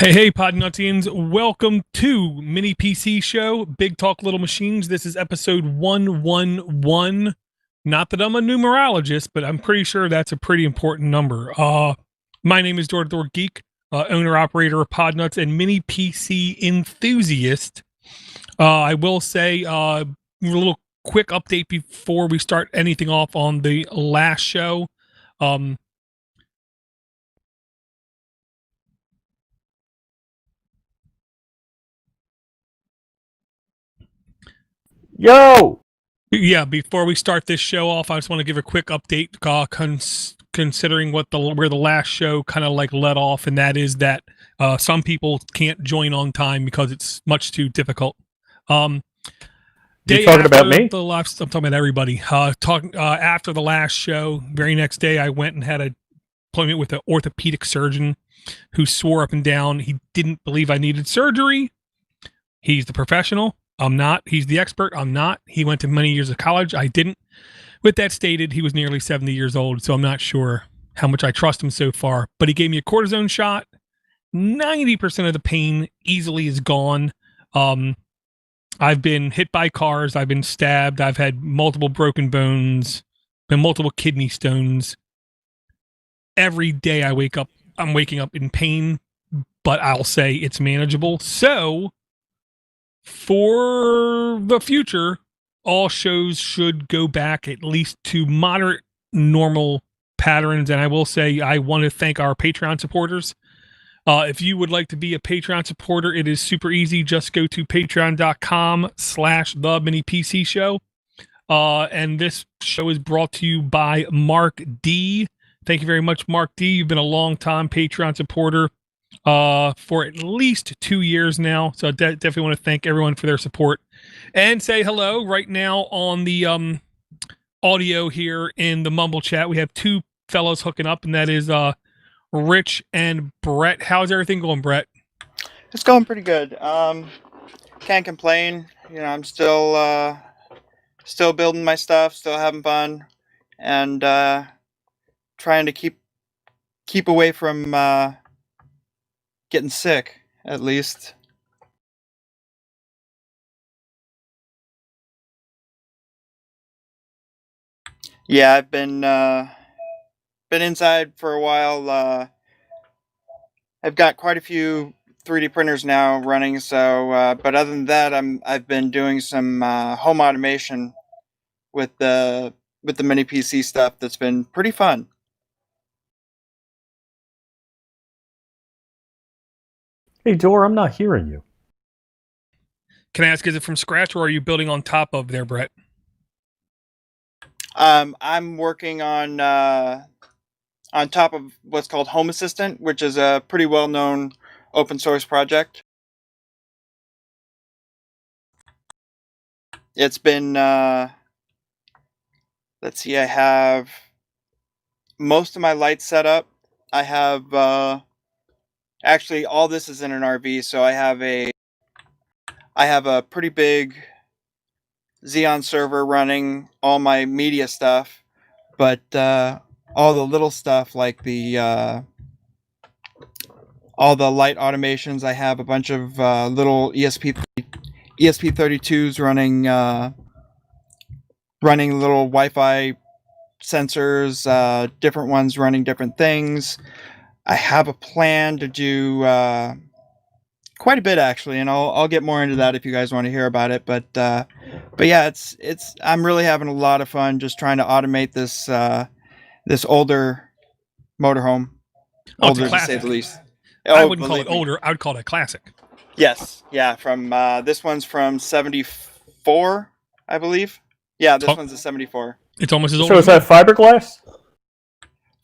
Hey, Podnutzians. Welcome to Mini PC Show, Big Talk Little Machines. This is episode 111. Not that I'm a numerologist, but I'm pretty sure that's a pretty important number. My name is Door Geek, owner-operator of Podnutz and Mini PC enthusiast. I will say a little quick update before we start anything off on the last show. Yo! Yeah, before we start this show off, I just want to give a quick update considering where the last show kind of like let off, and that is that some people can't join on time because it's much too difficult. You talking about me? I'm talking about everybody. After the last show, very next day, I went and had an appointment with an orthopedic surgeon who swore up and down he didn't believe I needed surgery. He's the professional. I'm not. He's the expert. I'm not. He went to many years of college. I didn't. With that stated, he was nearly 70 years old, so I'm not sure how much I trust him so far. But he gave me a cortisone shot. 90% of the pain easily is gone. I've been hit by cars. I've been stabbed. I've had multiple broken bones, been multiple kidney stones. Every day I wake up, I'm waking up in pain, but I'll say it's manageable. So for the future, all shows should go back at least to moderate normal patterns. And I will say I want to thank our Patreon supporters. If you would like to be a Patreon supporter, it is super easy. Just go to patreon.com/the-mini-PC-show. And this show is brought to you by Mark D. Thank you very much, Mark D. You've been a long time Patreon supporter for at least 2 years now. So I definitely want to thank everyone for their support and say hello right now on the audio here in the Mumble chat. We have two fellows hooking up, and that is Rich and Brett. How's everything going, Brett? It's going pretty good. Can't complain. You know, I'm still building my stuff, still having fun, and trying to keep away from getting sick, at least. Yeah, I've been inside for a while. I've got quite a few 3D printers now running, so but other than that, I've been doing some home automation with the mini PC stuff that's been pretty fun. Hey, Dor, I'm not hearing you. Can I ask, is it from scratch or are you building on top of there, Brett? I'm working on top of what's called Home Assistant, which is a pretty well-known open source project. It's been, let's see, I have most of my lights set up. I have, actually all this is in an RV, so I have a pretty big Xeon server running all my media stuff, but all the little stuff like all the light automations, I have a bunch of little ESP32s running little Wi-Fi sensors, different ones running different things. I have a plan to do quite a bit actually, and I'll get more into that if you guys want to hear about it. But yeah, it's I'm really having a lot of fun just trying to automate this this older motorhome. Older to say the least. I wouldn't call it older. I would call it a classic. Yes, yeah. From this one's from '74, I believe. Yeah, this one's a '74. It's almost as old. So is that fiberglass?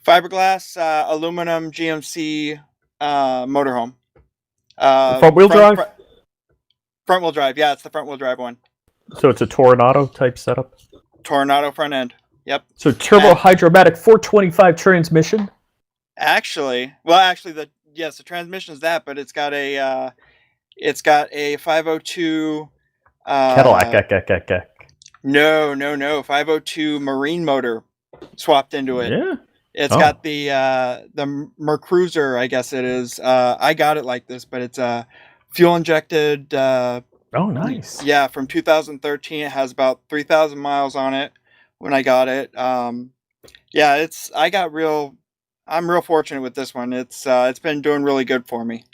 Fiberglass, aluminum, GMC motorhome. Front-wheel drive? Front-wheel drive, yeah, it's the front-wheel drive one. So it's a Tornado type setup? Tornado front end, yep. So turbo hydromatic 425 transmission? Actually, the transmission is that, but it's got a 502 Cadillac. No, 502 marine motor swapped into it. Yeah. It's got the Mercruiser, I guess it is. I got it like this, but it's fuel injected. Oh, nice. Yeah, from 2013. It has about 3,000 miles on it when I got it. Yeah, I'm real fortunate with this one. It's been doing really good for me.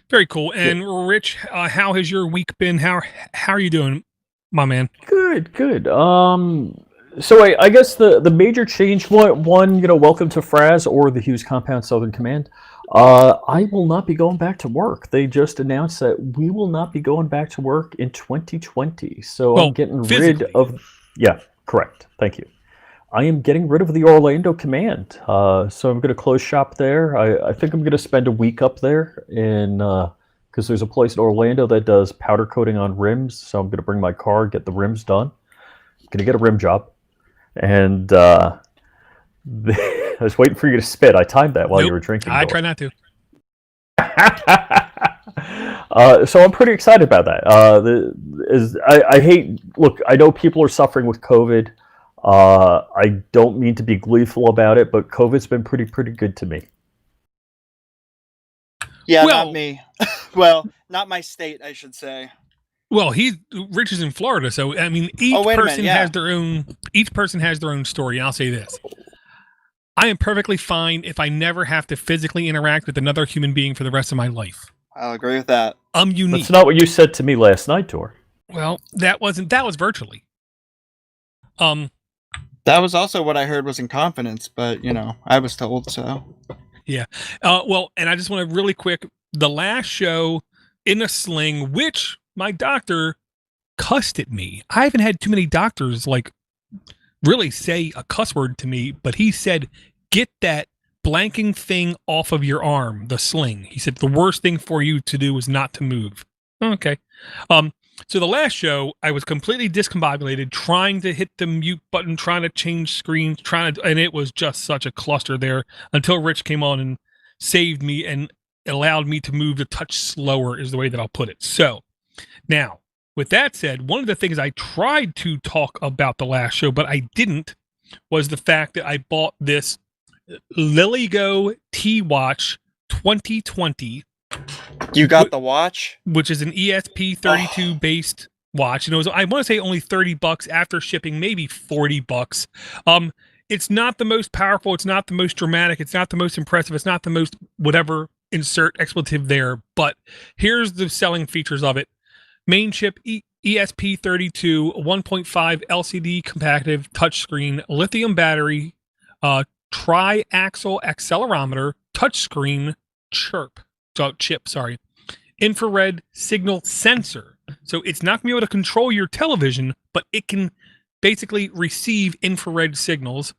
Very cool. And Rich, how has your week been? How are you doing, my man? Good. So I guess the major change, one, welcome to Fraz or the Hughes Compound Southern Command. I will not be going back to work. They just announced that we will not be going back to work in 2020. So I'm getting rid of... Yeah, correct. Thank you. I am getting rid of the Orlando Command. So I'm going to close shop there. I think I'm going to spend a week up there because there's a place in Orlando that does powder coating on rims. So I'm going to bring my car, get the rims done. I'm going to get a rim job. And I was waiting for you to spit. I timed that while you were drinking. I try not to. So I'm pretty excited about that. I know people are suffering with COVID. I don't mean to be gleeful about it, but COVID's been pretty good to me. Yeah, not me. Well, not my state, I should say. Well, Rich is in Florida, so I mean, each person has their own story. And I'll say this: I am perfectly fine if I never have to physically interact with another human being for the rest of my life. I'll agree with that. I'm unique. That's not what you said to me last night, Tor. Well, that was virtually. That was also what I heard was in confidence, but I was told so. Yeah. Well, and I just want to really quick, the last show in a sling, which my doctor cussed at me. I haven't had too many doctors really say a cuss word to me, but he said, "Get that blanking thing off of your arm, the sling." He said the worst thing for you to do is not to move. Okay. So the last show, I was completely discombobulated, trying to hit the mute button, trying to change screens, and it was just such a cluster there until Rich came on and saved me and allowed me to move the touch slower, is the way that I'll put it. So now, with that said, one of the things I tried to talk about the last show, but I didn't, was the fact that I bought this LilyGo T-Watch 2020. You got the watch? Which is an ESP32 based watch. And it was, I want to say, only $30 after shipping, maybe $40. It's not the most powerful, it's not the most dramatic, it's not the most impressive, it's not the most whatever, insert expletive there, but here's the selling features of it. Main chip ESP32, 1.5 LCD compactive touchscreen, lithium battery, tri-axle accelerometer, touchscreen, chip, infrared signal sensor. So it's not going to be able to control your television, but it can basically receive infrared signals.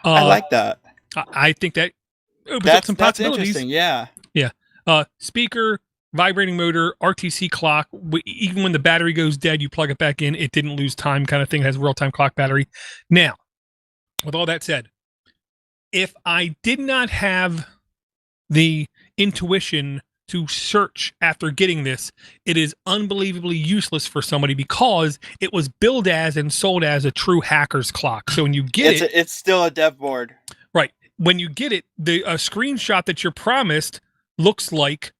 I like that. I think that opens up some possibilities. Interesting, yeah. Yeah. Speaker, vibrating motor, RTC clock. Even when the battery goes dead, you plug it back in. It didn't lose time, kind of thing. It has real-time clock battery. Now, with all that said, if I did not have the intuition to search after getting this, it is unbelievably useless for somebody because it was billed as and sold as a true hacker's clock. So when you get it's still a dev board. Right. When you get it, the screenshot that you're promised looks like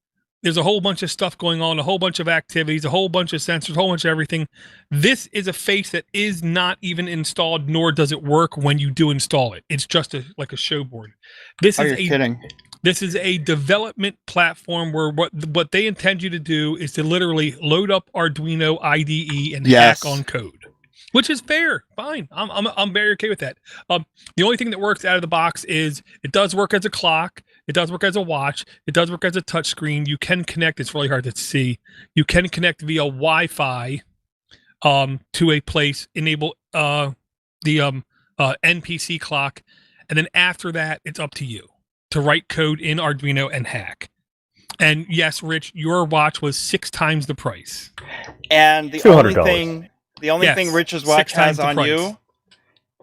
there's a whole bunch of stuff going on, a whole bunch of activities, a whole bunch of sensors, a whole bunch of everything. This is a face that is not even installed, nor does it work when you do install it. It's just like a show board. You're kidding. This is a development platform where what they intend you to do is to literally load up Arduino IDE and hack on code, which is fair. Fine. I'm very okay with that. The only thing that works out of the box is it does work as a clock. It does work as a watch. It does work as a touchscreen. You can connect. It's really hard to see. You can connect via Wi-Fi to a place, enable the NPC clock. And then after that, it's up to you to write code in Arduino and hack. And yes, Rich, your watch was 6 times the price. And the only thing Rich's watch has on you,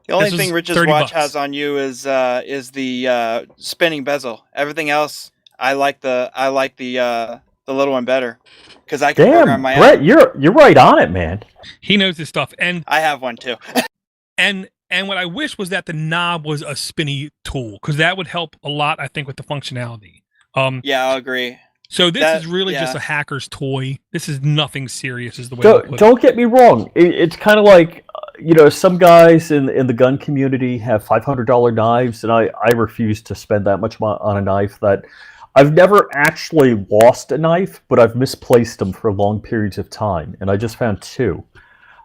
the only thing Rich's watch has on you is the spinning bezel. Everything else, I like the little one better because I can program my Brett, own. you're right on it, man. He knows his stuff, and I have one too. And And what I wish was that the knob was a spinny tool, because that would help a lot, I think, with the functionality. Yeah, I'll agree. So this That is really yeah. just a hacker's toy. This is nothing serious, is the way I'll put it. Don't get me wrong. It's kind of like, some guys in the gun community have $500 knives, and I refuse to spend that much on a knife. That I've never actually lost a knife, but I've misplaced them for long periods of time, and I just found two.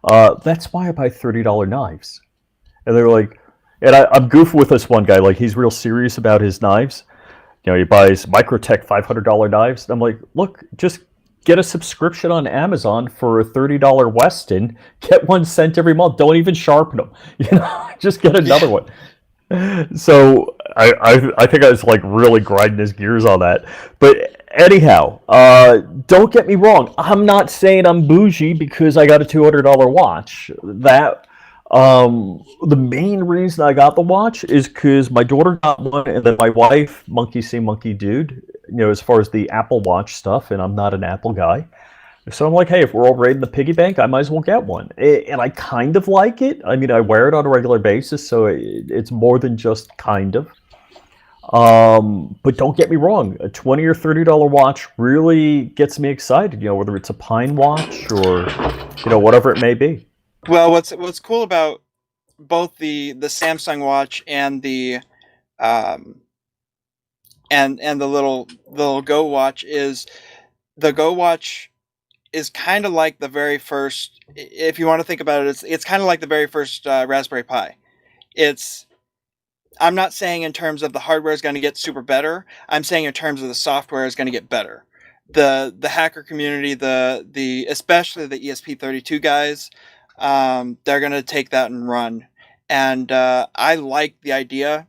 That's why I buy $30 knives. And they're like, and I'm goofing with this one guy, like he's real serious about his knives. He buys Microtech $500 knives. And I'm like, look, just get a subscription on Amazon for a $30 Weston. Get one sent every month. Don't even sharpen them. Just get another one. So I think I was like really grinding his gears on that. But anyhow, don't get me wrong. I'm not saying I'm bougie because I got a $200 watch. The main reason I got the watch is because my daughter got one, and then my wife, monkey see, monkey dude, as far as the Apple Watch stuff, and I'm not an Apple guy. So I'm like, hey, if we're all raiding the piggy bank, I might as well get one. And I kind of like it. I mean, I wear it on a regular basis, so it's more than just kind of. But don't get me wrong, a $20 or $30 watch really gets me excited, whether it's a Pine watch or, whatever it may be. Well, what's cool about both the Samsung watch and the and the little Go watch is the Go watch is kind of like the very first. If you want to think about it, it's kind of like the very first Raspberry Pi. I'm not saying in terms of the hardware is going to get super better. I'm saying in terms of the software is going to get better. The hacker community, the especially the ESP32 guys. They're going to take that and run. And I like the idea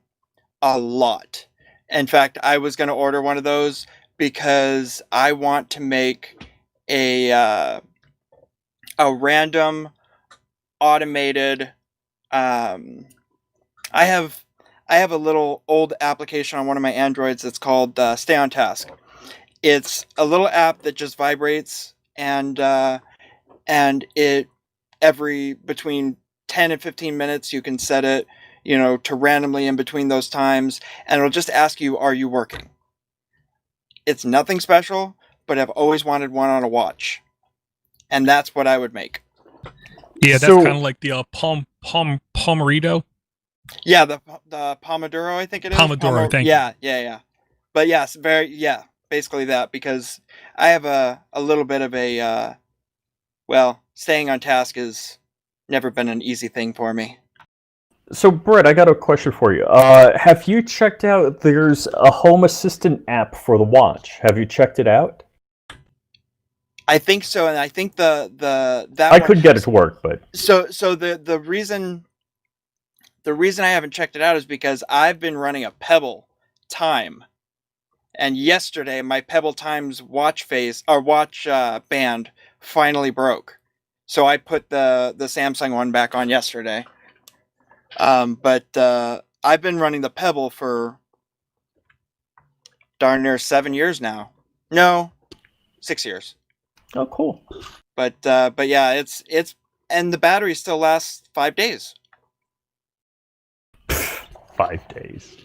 a lot. In fact, I was going to order one of those because I want to make a random automated. I have a little old application on one of my Androids that's called Stay on Task. It's a little app that just vibrates, and it between 10 and 15 minutes, you can set it, to randomly in between those times, and it'll just ask you, are you working? It's nothing special, but I've always wanted one on a watch, and that's what I would make. Yeah, that's kind of like the Palmerito. Yeah, the Pomodoro, I think it is. Pomodoro, thank you. Yeah. But yes, basically that, because I have a little bit of a staying on task has never been an easy thing for me. So, Brett, I got a question for you. Have you checked out, there's a Home Assistant app for the watch. Have you checked it out? I think so, and I think that I couldn't get it to work, but... So the reason I haven't checked it out is because I've been running a Pebble Time. And yesterday, my Pebble Time's watch band finally broke. So I put the Samsung one back on yesterday. But I've been running the Pebble for darn near 7 years now. No, 6 years. Oh, cool. But yeah, it's and the battery still lasts 5 days. 5 days.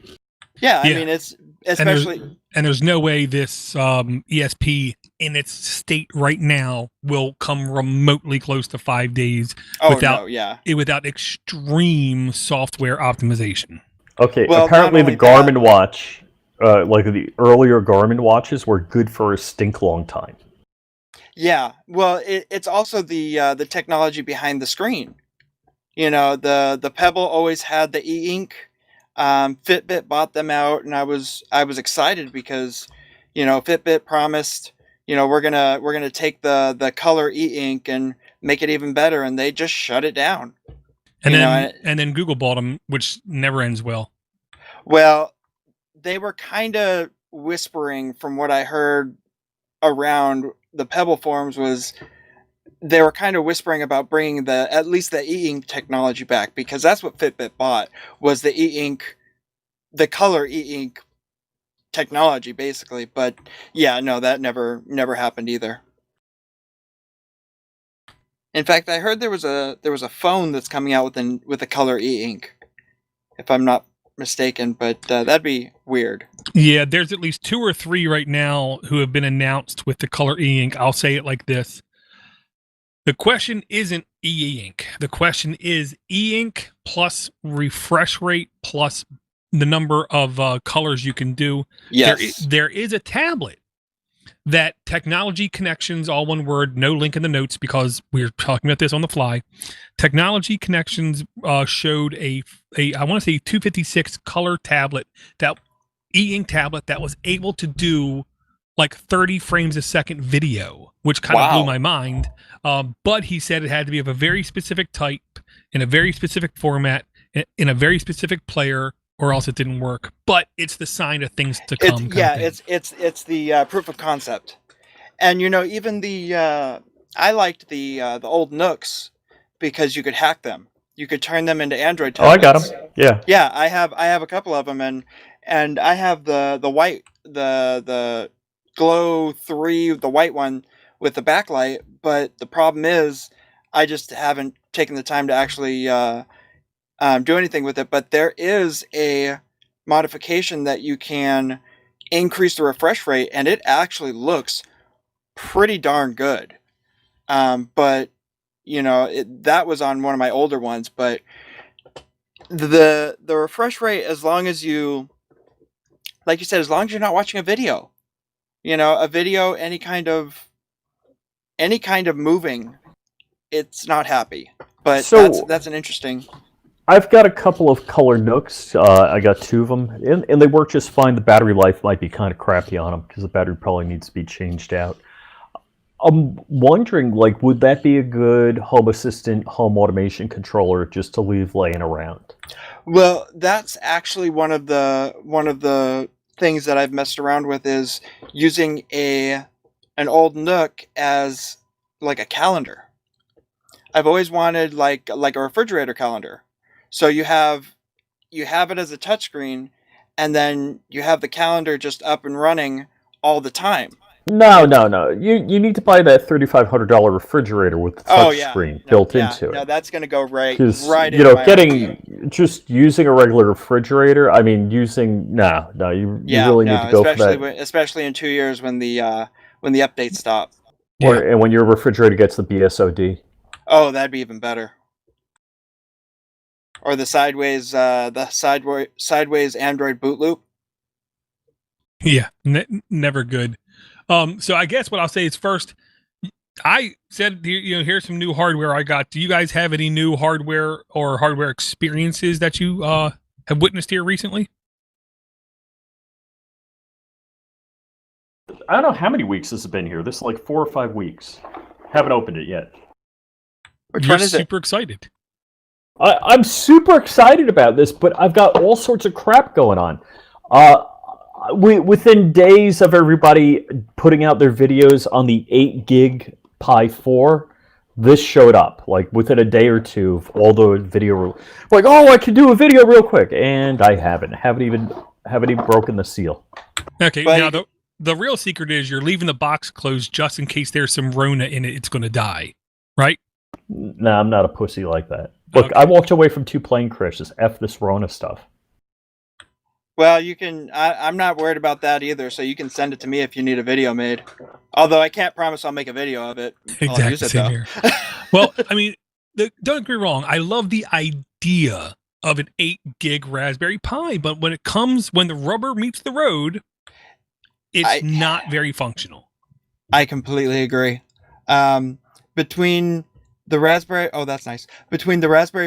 Yeah, I mean, it's especially... And there's no way this ESP in its state right now will come remotely close to 5 days without extreme software optimization. Okay, well, apparently the Garmin watch, like the earlier Garmin watches, were good for a stink long time. Yeah, well, it's also the technology behind the screen. The Pebble always had the e-ink. Fitbit bought them out, and I was excited because, Fitbit promised, we're gonna take the color e-ink and make it even better, and they just shut it down. And then Google bought them, which never ends well. Well, they were kind of whispering, from what I heard around the Pebble forums, was they were kind of whispering about bringing at least the e-ink technology back, because that's what Fitbit bought, was the e-ink, the color e-ink technology, basically. But yeah, no, that never happened either. In fact, I heard there was a phone that's coming out with a color e-ink, if I'm not mistaken. But that'd be weird. Yeah, there's at least 2 or 3 right now who have been announced with the color e-ink. I'll say it like this. The question isn't e-ink. The question is e-ink plus refresh rate plus the number of colors you can do. Yes. There is a tablet that Technology Connections, all one word, no link in the notes because we're talking about this on the fly. Technology Connections showed a I want to say 256 color tablet, that e-ink tablet that was able to do like 30 frames a second video, which kind of blew my mind. But he said it had to be of a very specific type, in a very specific format, in a very specific player, or else it didn't work. But it's the sign of things to come. It's the proof of concept. And even I liked the old Nooks because you could hack them. You could turn them into Android tablets. Oh, I got them. Yeah. Yeah, I have a couple of them, and I have the white the Glow 3, the white one with the backlight. But the problem is, I just haven't taken the time to actually do anything with it. But there is a modification that you can increase the refresh rate, and it actually looks pretty darn good. But that was on one of my older ones. But the refresh rate, as long as you, like you said, as long as you're not watching a video, a video, any kind of moving, it's not happy. But So- that's an interesting. I've got a couple of color Nooks. I got 2 of them, and they work just fine. The battery life might be kind of crappy on them because the battery probably needs to be changed out. I'm wondering, would that be a good home assistant, home automation controller just to leave laying around? Well, that's actually one of the things that I've messed around with, is using an old Nook as like a calendar. I've always wanted like a refrigerator calendar. So you have it as a touchscreen, and then you have the calendar just up and running all the time. No. You need to buy that $3,500 refrigerator with the touch screen built into it. No, that's going to go right. Because Into just using a regular refrigerator. I mean, you really need to go for that. Especially in 2 years when the updates stop. And when your refrigerator gets the BSOD. Oh, that'd be even better. Or the sideways Android boot loop. Yeah, never good. So I guess what I'll say is, first, I said, here's some new hardware I got. Do you guys have any new hardware or hardware experiences that you have witnessed here recently? I don't know how many weeks this has been here. This is like 4 or 5 weeks. Haven't opened it yet. You're super excited. I'm super excited about this, but I've got all sorts of crap going on. Within days of everybody putting out their videos on the 8 gig Pi 4, this showed up. Like within a day or two of all the video, like, oh, I can do a video real quick, and I haven't even broken the seal. Okay, now the real secret is you're leaving the box closed just in case there's some Rona in it. It's going to die, right? No, I'm not a pussy like that. Look, okay. I walked away from 2 plane crashes. F this Rona stuff. Well, you can. I'm not worried about that either. So you can send it to me if you need a video made. Although I can't promise I'll make a video of it. Exactly. I'll use it, same here. Well, I mean, don't get me wrong. I love the idea of an 8 gig Raspberry Pi, but when the rubber meets the road, it's not very functional. I completely agree. Between the Raspberry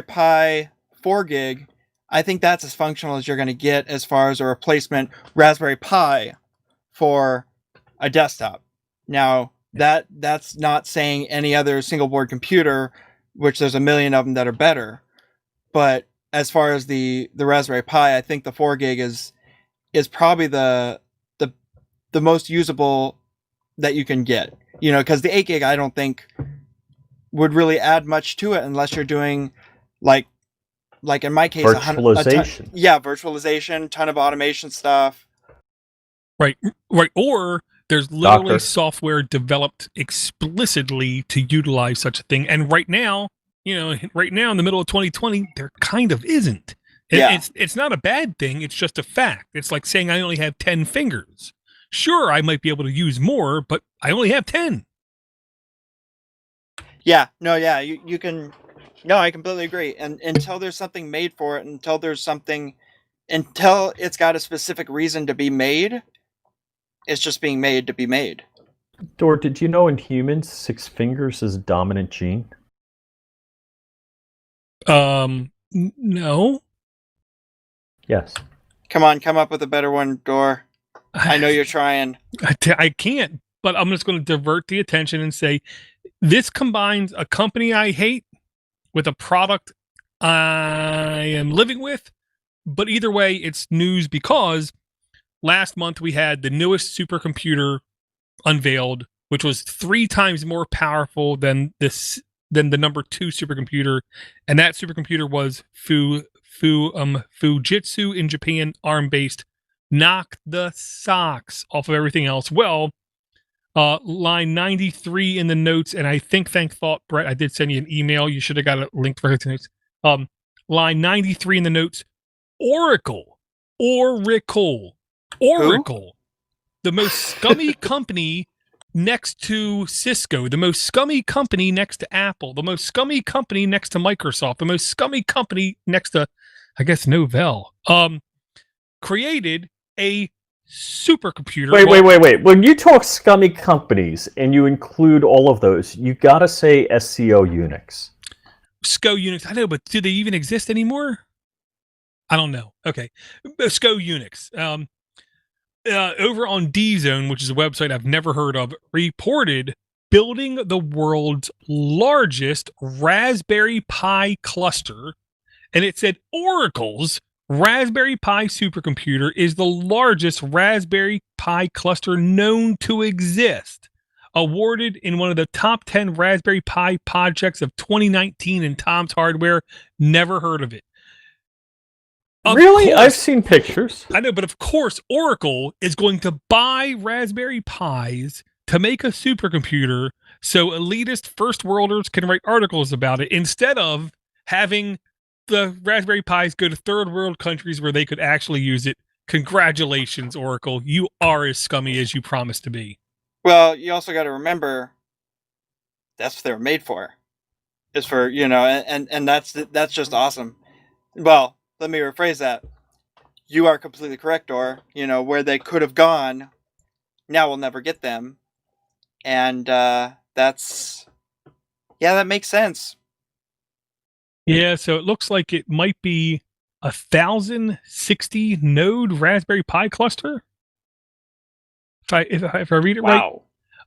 Pi 4 gig, I think that's as functional as you're going to get as far as a replacement Raspberry Pi for a desktop. Now, that's not saying any other single board computer, which there's a million of them that are better. But as far as the Raspberry Pi, I think the 4 gig is probably the most usable that you can get. Because the 8 gig I don't think would really add much to it unless you're doing like in my case, virtualization. virtualization, ton of automation stuff. Right. Or There's literally Doctor. software developed explicitly to utilize such a thing. And right now, right now in the middle of 2020, there kind of isn't. Yeah. It's not a bad thing. It's just a fact. It's like saying I only have 10 fingers. Sure, I might be able to use more, but I only have 10. Yeah. No, yeah. You can. No, I completely agree. And until there's something made for it, until it's got a specific reason to be made, it's just being made to be made. Dor, did you know in humans 6 fingers is a dominant gene? No. Yes. Come on, come up with a better one, Dor. I know you're trying. I can't, but I'm just going to divert the attention and say this combines a company I hate with a product I am living with. But either way, it's news because last month we had the newest supercomputer unveiled, which was 3 times more powerful than the number 2 supercomputer, and that supercomputer was Fujitsu in Japan, ARM-based. Knocked the socks off of everything else. Well, line 93 in the notes, and I think, thank thought, Brett, I did send you an email. You should have got a link for it. Line 93 in the notes. Oracle, the most scummy company next to Cisco, the most scummy company next to Apple, the most scummy company next to Microsoft, the most scummy company next to, I guess, Novell, created a supercomputer. Wait. When you talk scummy companies and you include all of those, you gotta say SCO Unix. SCO Unix, I know, but do they even exist anymore? I don't know. Okay. SCO Unix. Over on D-Zone, which is a website I've never heard of, reported building the world's largest Raspberry Pi cluster. And it said Oracle's Raspberry Pi supercomputer is the largest Raspberry Pi cluster known to exist. Awarded in one of the top 10 Raspberry Pi projects of 2019 in Tom's Hardware. Never heard of it. Really? I've seen pictures. I know, but of course, Oracle is going to buy Raspberry Pis to make a supercomputer so elitist first worlders can write articles about it instead of having the Raspberry Pis go to third world countries where they could actually use it. Congratulations, Oracle. You are as scummy as you promised to be. Well, you also got to remember that's what they were made for. Is for, and that's just awesome. Well, let me rephrase that. You are completely correct, Dor. Where they could have gone, now we'll never get them. And that makes sense. Yeah, so it looks like it might be 1,060 node Raspberry Pi cluster. If I read it right.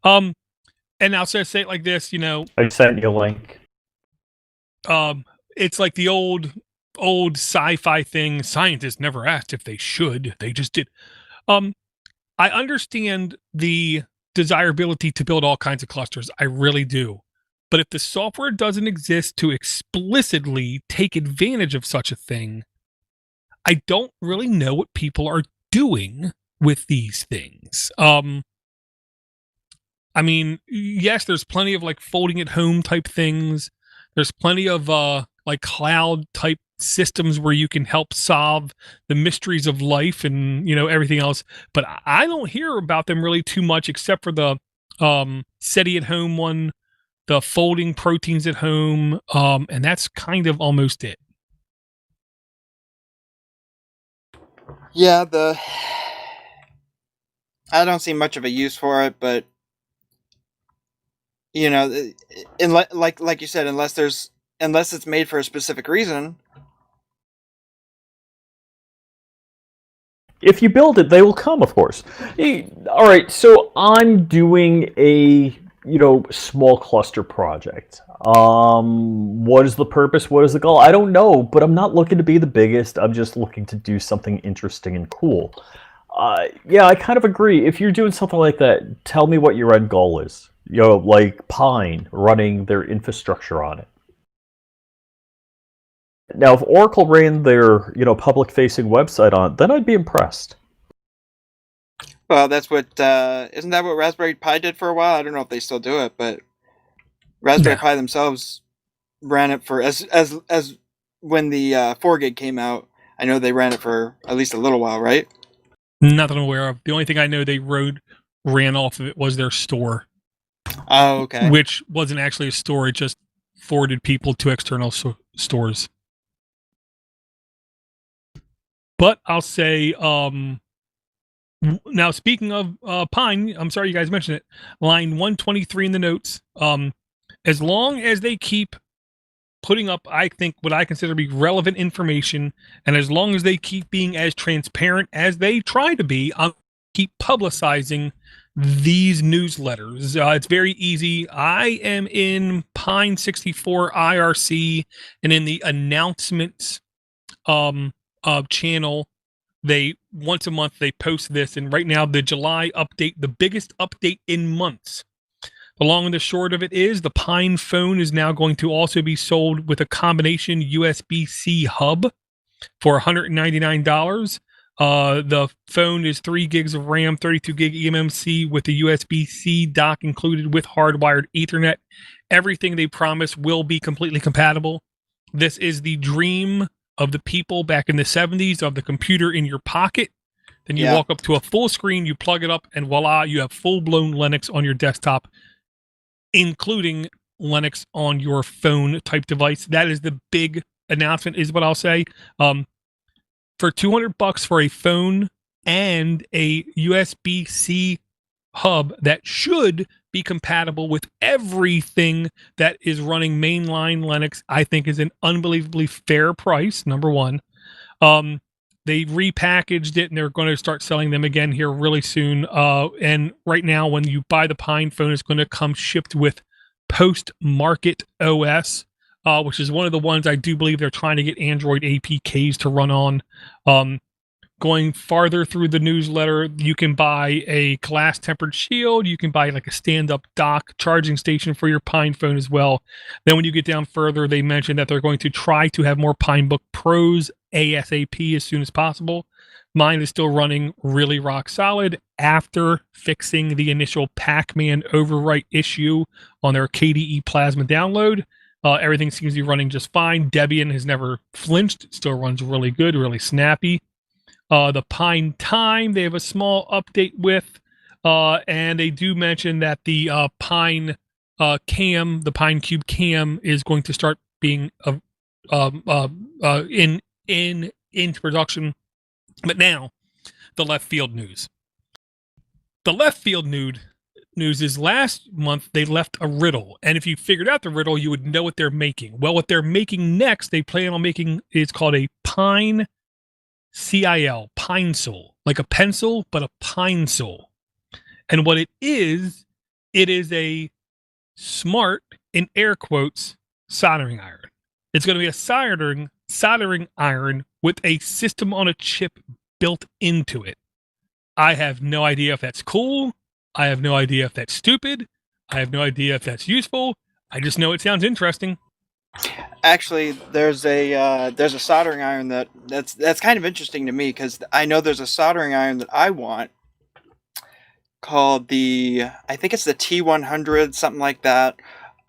And I'll say it like this, I sent you a link. It's like the old sci-fi thing. Scientists never asked if they should; they just did. I understand the desirability to build all kinds of clusters. I really do. But if the software doesn't exist to explicitly take advantage of such a thing, I don't really know what people are doing with these things. I mean, yes, there's plenty of like folding at home type things. There's plenty of like cloud type systems where you can help solve the mysteries of life and everything else. But I don't hear about them really too much, except for the SETI at home one, the folding proteins at home, and that's kind of almost it. Yeah, I don't see much of a use for it, but like you said, unless it's made for a specific reason. If you build it, they will come, of course. All right, so I'm doing a small cluster project. What is the purpose? What is the goal? I don't know, but I'm not looking to be the biggest. I'm just looking to do something interesting and cool. Yeah, I kind of agree. If you're doing something like that, tell me what your end goal is. Like Pine running their infrastructure on it. Now, if Oracle ran their, public-facing website on it, then I'd be impressed. Well, that's what isn't that what Raspberry Pi did for a while? I don't know if they still do it, but Raspberry No. Pi themselves ran it for as when the 4 gig came out. I know they ran it for at least a little while, right? Not that I'm aware of. The only thing I know they ran off of it was their store, Oh, okay. which wasn't actually a store. It just forwarded people to external stores. But I'll say, now speaking of Pine, I'm sorry you guys mentioned it. Line 123 in the notes. As long as they keep putting up, I think, what I consider to be relevant information, and as long as they keep being as transparent as they try to be, I'll keep publicizing these newsletters. It's very easy. I am in Pine 64 IRC, and in the announcements channel, they once a month they post this, and right now the July update, the biggest update in months. The long and the short of it is the Pine phone is now going to also be sold with a combination USB-C hub for $199. The phone is 3 gigs of RAM, 32 gig eMMC with a USB-C dock included with hardwired Ethernet. Everything they promise will be completely compatible. This is the dream of the people back in the 70s of the computer in your pocket. Then you walk up to a full screen, you plug it up, and voila, you have full-blown Linux on your desktop, including Linux on your phone type device. That is the big announcement, is what I'll say. For $200 for a phone and a USB-C hub that should be compatible with everything that is running mainline Linux, I think is an unbelievably fair price, number one. They repackaged it and they're going to start selling them again here really soon. And right now, when you buy the Pine phone, it's going to come shipped with post-market OS, which is one of the ones I do believe they're trying to get Android APKs to run on. Going farther through the newsletter, you can buy a glass tempered shield. You can buy like a stand-up dock charging station for your Pine phone as well. Then when you get down further, they mentioned that they're going to try to have more Pinebook Pros ASAP as soon as possible. Mine is still running really rock solid after fixing the initial Pac-Man overwrite issue on their KDE Plasma download. Everything seems to be running just fine. Debian has never flinched. It still runs really good, really snappy. The Pine Time, they have a small update with, and they do mention that the Pine cam, the Pine Cube cam, is going to start being into production. But now, the left field news. The left field news is last month they left a riddle, and if you figured out the riddle, you would know what they're making. Well, what they're making next, they plan on making, it's called a Pine CIL, Pine Sol, like a pencil, but a Pine Sol. And what it is a smart, in air quotes, soldering iron. It's going to be a soldering iron with a system on a chip built into it. I have no idea if that's cool. I have no idea if that's stupid. I have no idea if that's useful. I just know it sounds interesting. Actually, there's a soldering iron that's kind of interesting to me, because I know there's a soldering iron that I want called I think it's the T100, something like that.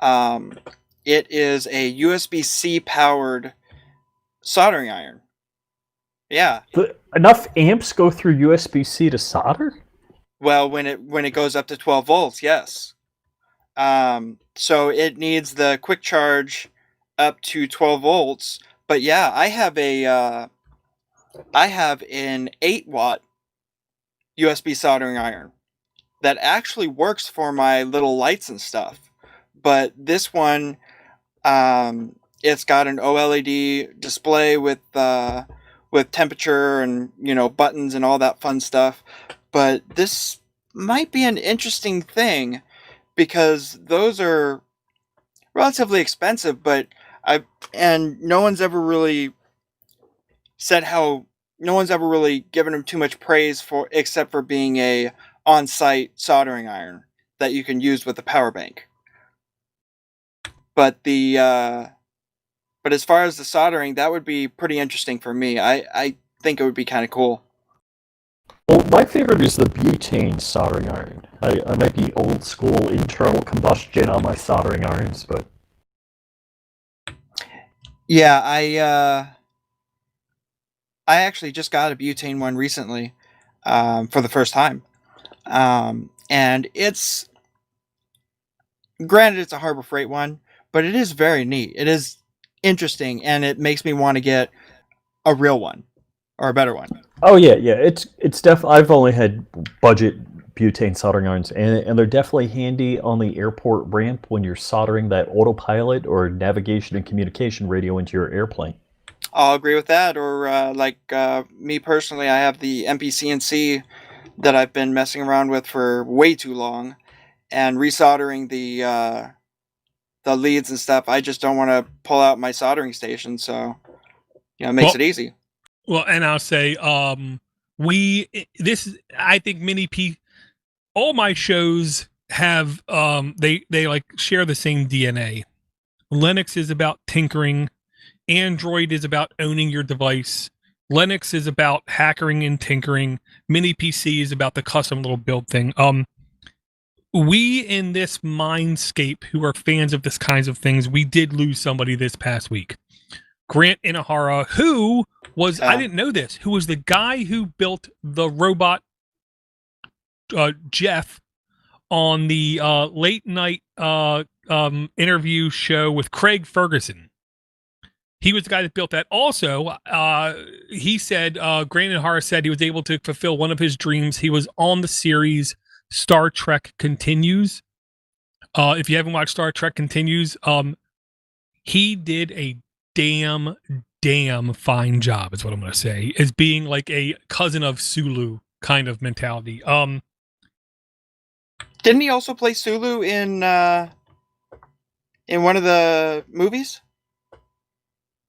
It is a USB-C powered soldering iron. Yeah. But enough amps go through USB-C to solder? Well, when it goes up to 12 volts, yes. So it needs the quick charge up to 12 volts. But yeah, I have an 8-watt USB soldering iron that actually works for my little lights and stuff. But this one, it's got an OLED display with temperature and, buttons and all that fun stuff. But this might be an interesting thing, because those are relatively expensive, but no one's ever really given them too much praise for, except for being a on-site soldering iron that you can use with a power bank. But as far as the soldering, that would be pretty interesting for me. I think it would be kind of cool. Well, my favorite is the butane soldering iron. I might be old school internal combustion on my soldering irons, but Yeah, I actually just got a butane one recently, for the first time, and it's granted it's a Harbor Freight one, but it is very neat. It is interesting, and it makes me want to get a real one or a better one. oh yeah, it's I've only had budget butane soldering irons, and they're definitely handy on the airport ramp when you're soldering that autopilot or navigation and communication radio into your airplane. I'll agree with that. Or me personally, I have the MPCNC that I've been messing around with for way too long, and resoldering the leads and stuff. I just don't want to pull out my soldering station, so it makes it easy. Well, and I'll say, I think Mini P, all my shows have, they like share the same DNA. Linux is about tinkering. Android is about owning your device. Linux is about hackering and tinkering. Mini PC is about the custom little build thing. We in this mindscape who are fans of this kinds of things, we did lose somebody this past week. Grant Inahara, who was, I didn't know this, who was the guy who built the robot Jeff on the late night interview show with Craig Ferguson. He was the guy that built that. Also, he said, Grant Inahara said he was able to fulfill one of his dreams. He was on the series Star Trek Continues. If you haven't watched Star Trek Continues, he did a damn fine job, is what I'm going to say, as being like a cousin of Sulu kind of mentality. Didn't he also play Sulu in one of the movies?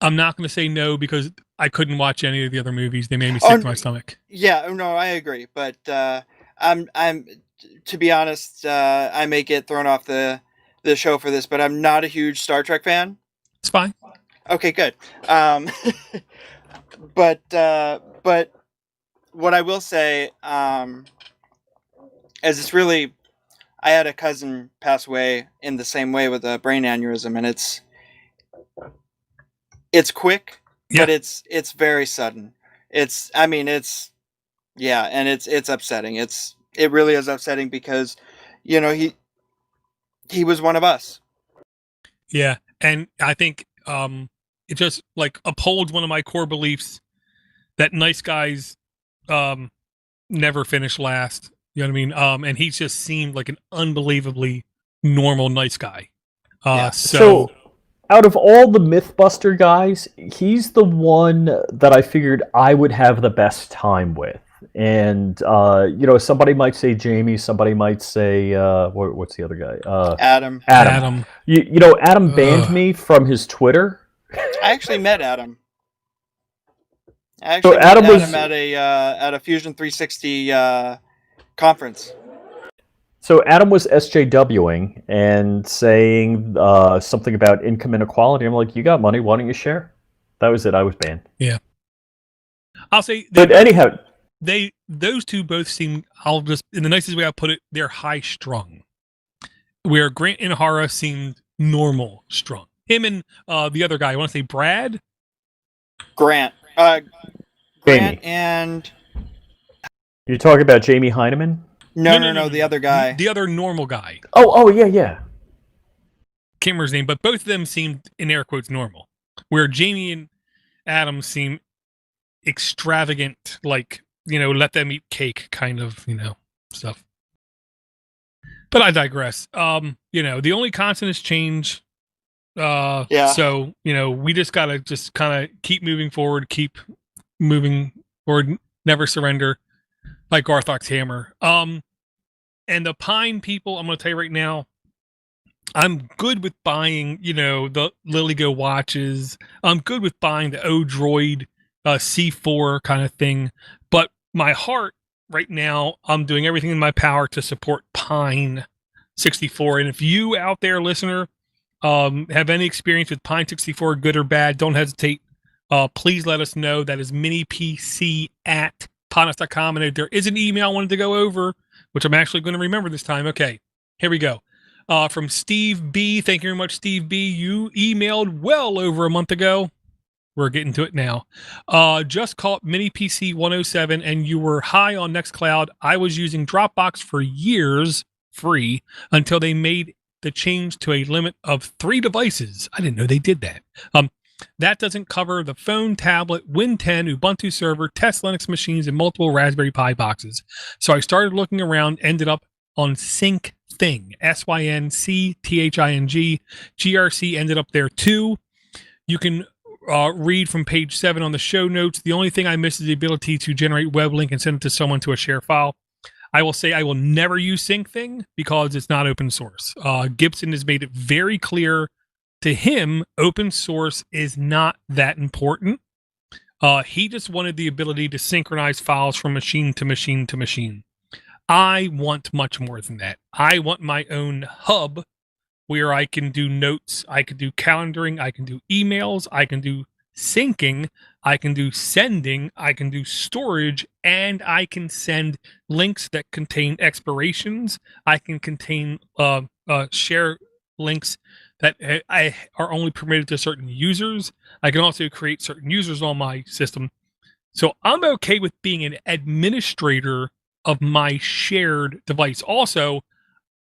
I'm not going to say no because I couldn't watch any of the other movies. They made me sick to my stomach. Yeah, no, I agree. But I'm to be honest, I may get thrown off the show for this, but I'm not a huge Star Trek fan. It's fine. Okay, good. But what I will say, is it's really, I had a cousin pass away in the same way with a brain aneurysm, and it's quick, but it's very sudden. And it's upsetting. It really is upsetting because, he was one of us. Yeah. And I think, it just like upholds one of my core beliefs that nice guys, never finish last. You know what I mean? And he just seemed like an unbelievably normal, nice guy. So out of all the Mythbuster guys, he's the one that I figured I would have the best time with. And, somebody might say Jamie, somebody might say, what's the other guy? Adam. Adam banned me from his Twitter. I actually met Adam. Adam was at a Fusion 360 conference. So Adam was SJWing and saying something about income inequality. I'm like, you got money, why don't you share? That was it. I was banned. Yeah. I'll say, but anyhow, those two both seem, I'll just, in the nicest way I'll put it, they're high strung. Where Grant Inahara seemed normal strung. Him and the other guy, I want to say Brad? Grant. Grant and... You're talking about Jamie Heineman? No, the other guy. The other normal guy. Oh, yeah. Can't remember his name, but both of them seemed, in air quotes, normal. Where Jamie and Adam seem extravagant, like, let them eat cake kind of, stuff. But I digress. The only constant is change. So, we just gotta just kind of keep moving forward, keep moving forward, never surrender, like Garthok's hammer. And the Pine people, I'm gonna tell you right now, I'm good with buying, the LilyGo watches. I'm good with buying the o-droid C4 kind of thing. But my heart right now, I'm doing everything in my power to support Pine 64. And if you out there, listener, have any experience with Pine 64, good or bad, don't hesitate. Please let us know. That is minipc@pine.com. podnutz.com, and there is an email I wanted to go over, which I'm actually going to remember this time. Okay, here we go. From Steve B. Thank you very much, Steve B. You emailed well over a month ago. We're getting to it now. Just caught Mini PC 107, and you were high on Nextcloud. I was using Dropbox for years, free, until they made the change to a limit of 3 devices. I didn't know they did that. That doesn't cover the phone, tablet, Win 10, Ubuntu server, test Linux machines, and multiple Raspberry Pi boxes. So I started looking around, ended up on SyncThing, SYNCTHING. GRC ended up there too. You can read from page 7 on the show notes. The only thing I miss is the ability to generate web link and send it to someone to a share file. I will say I will never use SyncThing because it's not open source. Gibson has made it very clear to him, open source is not that important. He just wanted the ability to synchronize files from machine to machine to machine. I want much more than that. I want my own hub where I can do notes, I can do calendaring, I can do emails, I can do syncing, I can do sending, I can do storage, and I can send links that contain expirations. I can contain share links that are only permitted to certain users. I can also create certain users on my system. So I'm okay with being an administrator of my shared device. Also,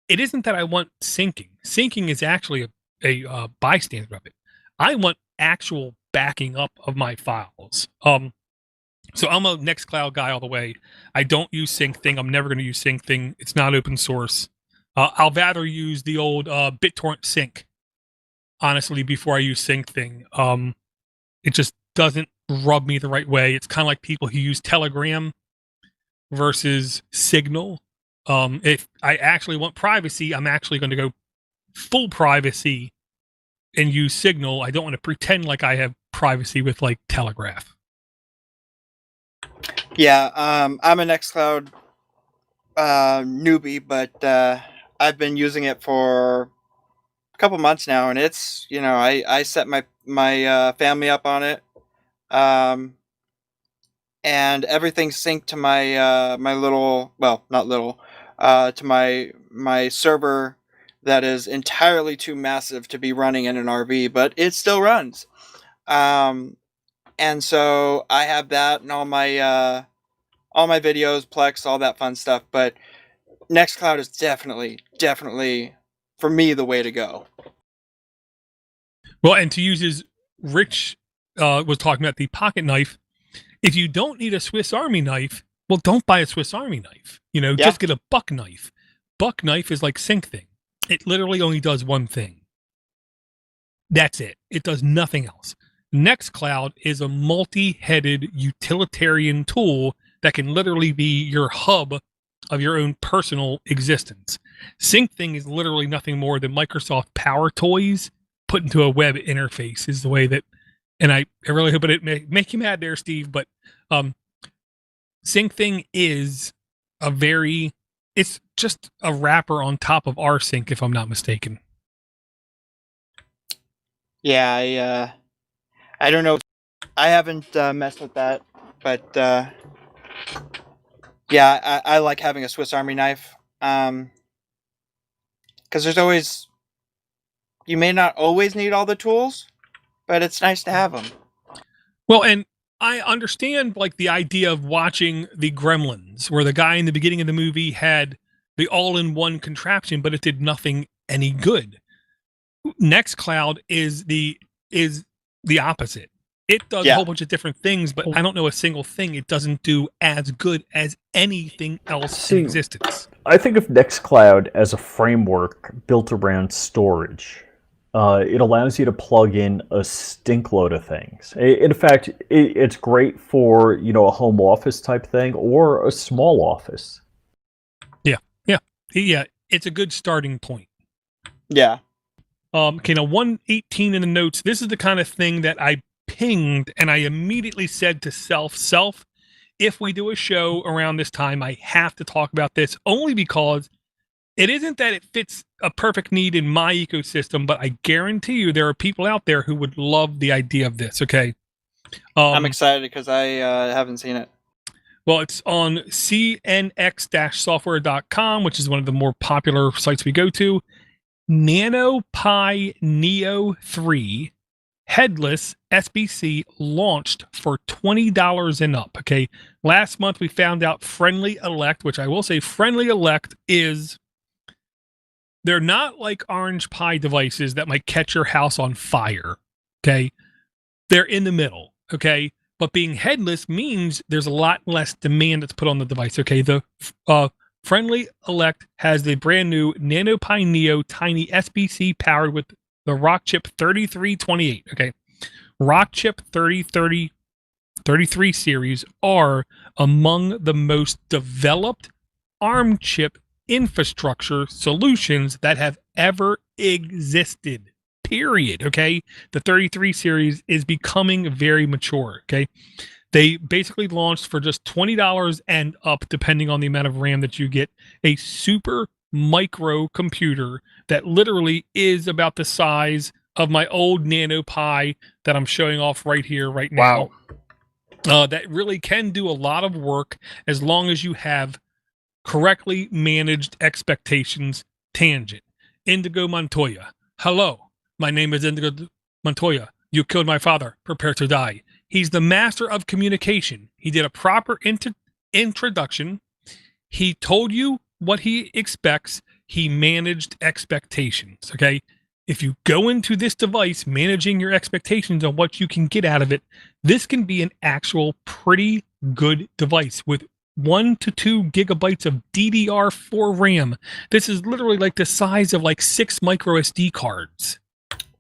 it isn't that I want syncing. Syncing is actually a bystander of it. I want actual backing up of my files. So I'm a Nextcloud guy all the way. I don't use SyncThing. I'm never going to use SyncThing. It's not open source. I'll rather use the old BitTorrent sync, honestly, before I use SyncThing. It just doesn't rub me the right way. It's kind of like people who use Telegram versus Signal. If I actually want privacy, I'm actually going to go full privacy and use Signal. I don't want to pretend like I have privacy with like Telegraph. Yeah, I'm a Nextcloud newbie, but I've been using it for a couple months now, and it's, I set my family up on it, and everything's synced to my my little, well, not little, to my server that is entirely too massive to be running in an RV, but it still runs. And so I have that and all my videos, Plex, all that fun stuff. But Nextcloud is definitely for me the way to go. Well, and to use his Rich was talking about the pocket knife. If you don't need a Swiss Army knife, well, don't buy a Swiss Army knife. Just get a buck knife. Buck knife is like SyncThing. It literally only does one thing. That's it. It does nothing else. Nextcloud is a multi-headed utilitarian tool that can literally be your hub of your own personal existence. SyncThing is literally nothing more than Microsoft Power Toys put into a web interface, is the way that, and I really hope it make you mad there, Steve, but SyncThing is it's just a wrapper on top of rsync, if I'm not mistaken. Yeah, I don't know. I haven't messed with that, but yeah, I like having a Swiss Army knife, because there's always, you may not always need all the tools, but it's nice to have them. Well, and I understand like the idea of watching the Gremlins, where the guy in the beginning of the movie had the all-in-one contraption, but it did nothing any good. Nextcloud is the opposite. It does a whole bunch of different things, but I don't know a single thing it doesn't do as good as anything else in existence. I think of Nextcloud as a framework built around storage. It allows you to plug in a stink load of things. In fact, it's great for, a home office type thing or a small office. Yeah. It's a good starting point. Yeah. Okay, now 118 in the notes. This is the kind of thing that I pinged and I immediately said to self, if we do a show around this time, I have to talk about this, only because it isn't that it fits a perfect need in my ecosystem, but I guarantee you there are people out there who would love the idea of this, okay? I'm excited because I haven't seen it. Well, it's on cnx-software.com, which is one of the more popular sites we go to. NanoPi Neo 3 headless SBC launched for $20 and up. Okay. Last month we found out Friendly Elect, which I will say Friendly Elect is, they're not like Orange Pi devices that might catch your house on fire. Okay. They're in the middle. Okay. But being headless means there's a lot less demand that's put on the device. Okay. The Friendly Elect has the brand new NanoPi Neo Tiny SBC powered with the Rockchip 3328. Okay. Rockchip 33 series are among the most developed ARM chip infrastructure solutions that have ever existed. Period. Okay. The 33 series is becoming very mature. Okay. They basically launched for just $20 and up, depending on the amount of RAM that you get, a super micro computer that literally is about the size of my old NanoPi that I'm showing off right here, right now. Wow. That really can do a lot of work as long as you have correctly managed expectations. Tangent. Indigo Montoya. Hello, my name is Indigo Montoya. You killed my father. Prepare to die. He's the master of communication. He did a proper introduction. He told you what he expects. He managed expectations. Okay. If you go into this device managing your expectations on what you can get out of it, this can be an actual pretty good device with 1 to 2 gigabytes of DDR4 RAM. This is literally like the size of like 6 micro SD cards.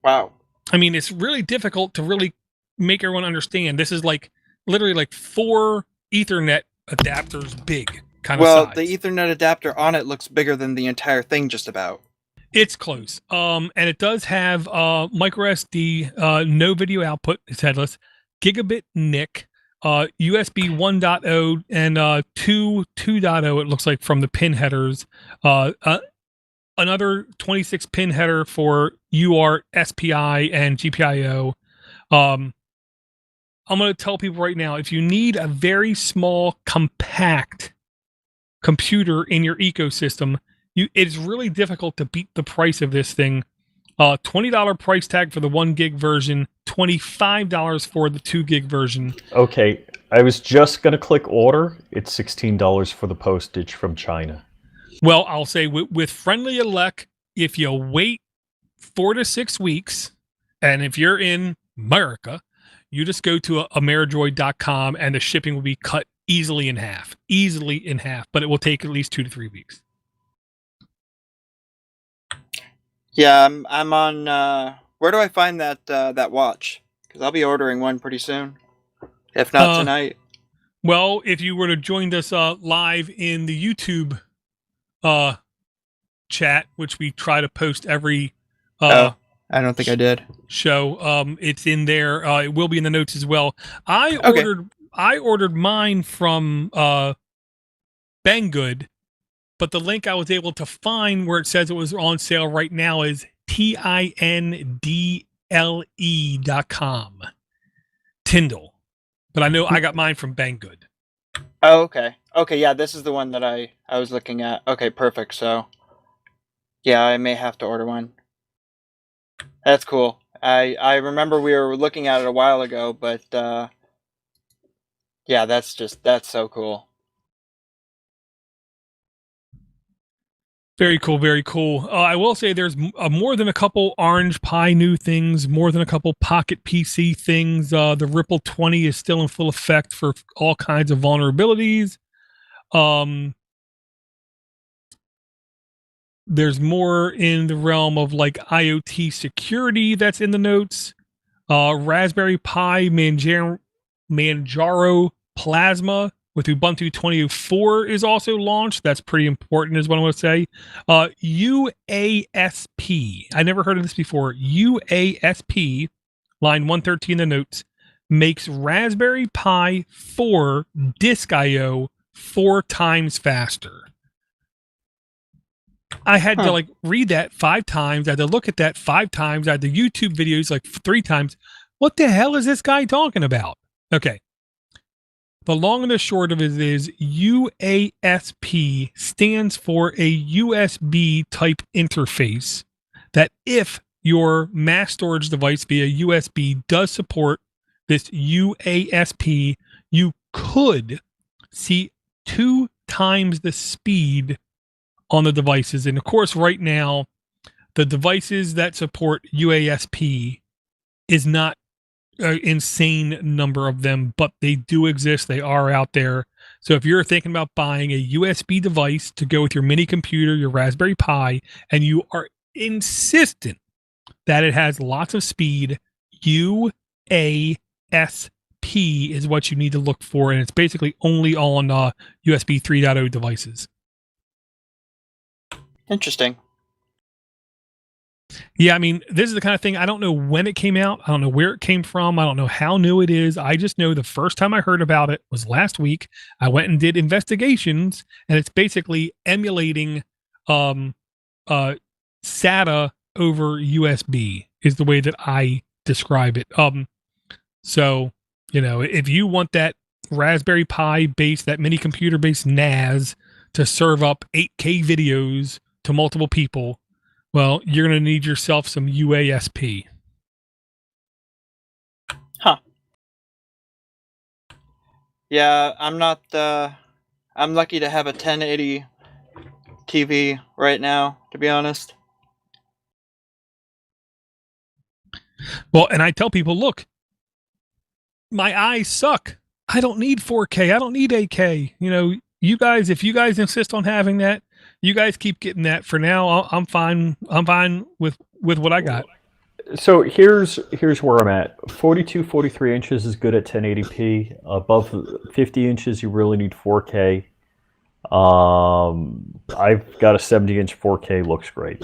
Wow. I mean, it's really difficult to really make everyone understand. This is like literally like 4 Ethernet adapters big kind of size. Well, the Ethernet adapter on it looks bigger than the entire thing just about. It's close. And it does have micro SD, no video output. It's headless. Gigabit NIC, USB 1.0 and 2.0, it looks like, from the pin headers. Another 26 pin header for UART, SPI, and GPIO. I'm going to tell people right now, if you need a very small, compact computer in your ecosystem, it's really difficult to beat the price of this thing. $20 price tag for the 1 gig version, $25 for the 2 gig version. Okay, I was just going to click order. It's $16 for the postage from China. Well, I'll say with Friendly Elect, if you wait 4 to 6 weeks, and if you're in America, you just go to Ameridroid.com and the shipping will be cut easily in half, but it will take at least 2 to 3 weeks. Yeah, I'm on. Where do I find that watch? Because I'll be ordering one pretty soon, if not tonight. Well, if you were to join us live in the YouTube chat, which we try to post every I don't think I did. show, it's in there. It will be in the notes as well. I ordered mine from Banggood, but the link I was able to find where it says it was on sale right now is TINDLE.com. Tyndall. But I know I got mine from Banggood. Oh, okay. Okay, yeah, this is the one that I was looking at. Okay, perfect. So, yeah, I may have to order one. That's cool. I remember we were looking at it a while ago, but yeah, that's so cool. Very cool, very cool. I will say there's more than a couple Orange Pi new things, more than a couple Pocket PC things. The Ripple 20 is still in full effect for all kinds of vulnerabilities. There's more in the realm of like IoT security that's in the notes. Raspberry Pi Manjaro Plasma with Ubuntu 20.04 is also launched. That's pretty important, is what I want to say. UASP. I never heard of this before. UASP, line 113 in the notes, makes Raspberry Pi 4 disk I/O 4 times faster. I had to like read that 5 times. I had to look at that 5 times. I had the YouTube videos like 3 times. What the hell is this guy talking about? Okay. The long and the short of it is UASP stands for a USB type interface that if your mass storage device via USB does support this UASP, you could see 2 times the speed on the devices. And of course, right now, the devices that support UASP is not an insane number of them, but they do exist. They are out there. So if you're thinking about buying a USB device to go with your mini computer, your Raspberry Pi, and you are insistent that it has lots of speed, UASP is what you need to look for. And it's basically only on USB 3.0 devices. Interesting. Yeah, I mean, this is the kind of thing, I don't know when it came out. I don't know where it came from. I don't know how new it is. I just know the first time I heard about it was last week. I went and did investigations, and it's basically emulating SATA over USB is the way that I describe it. So, you know, if you want that Raspberry Pi based, that mini computer based NAS to serve up 8K videos to multiple people, well, you're going to need yourself some UASP. Huh. Yeah, I'm not, I'm lucky to have a 1080 TV right now, to be honest. Well, and I tell people, look, my eyes suck. I don't need 4K. I don't need 8K. You know, you guys, if you guys insist on having that, you guys keep getting that. For now, I'm fine. I'm fine with what I got. So here's where I'm at. 42, 43 inches is good at 1080p. Above 50 inches, you really need 4K. I've got a 70-inch 4K. Looks great.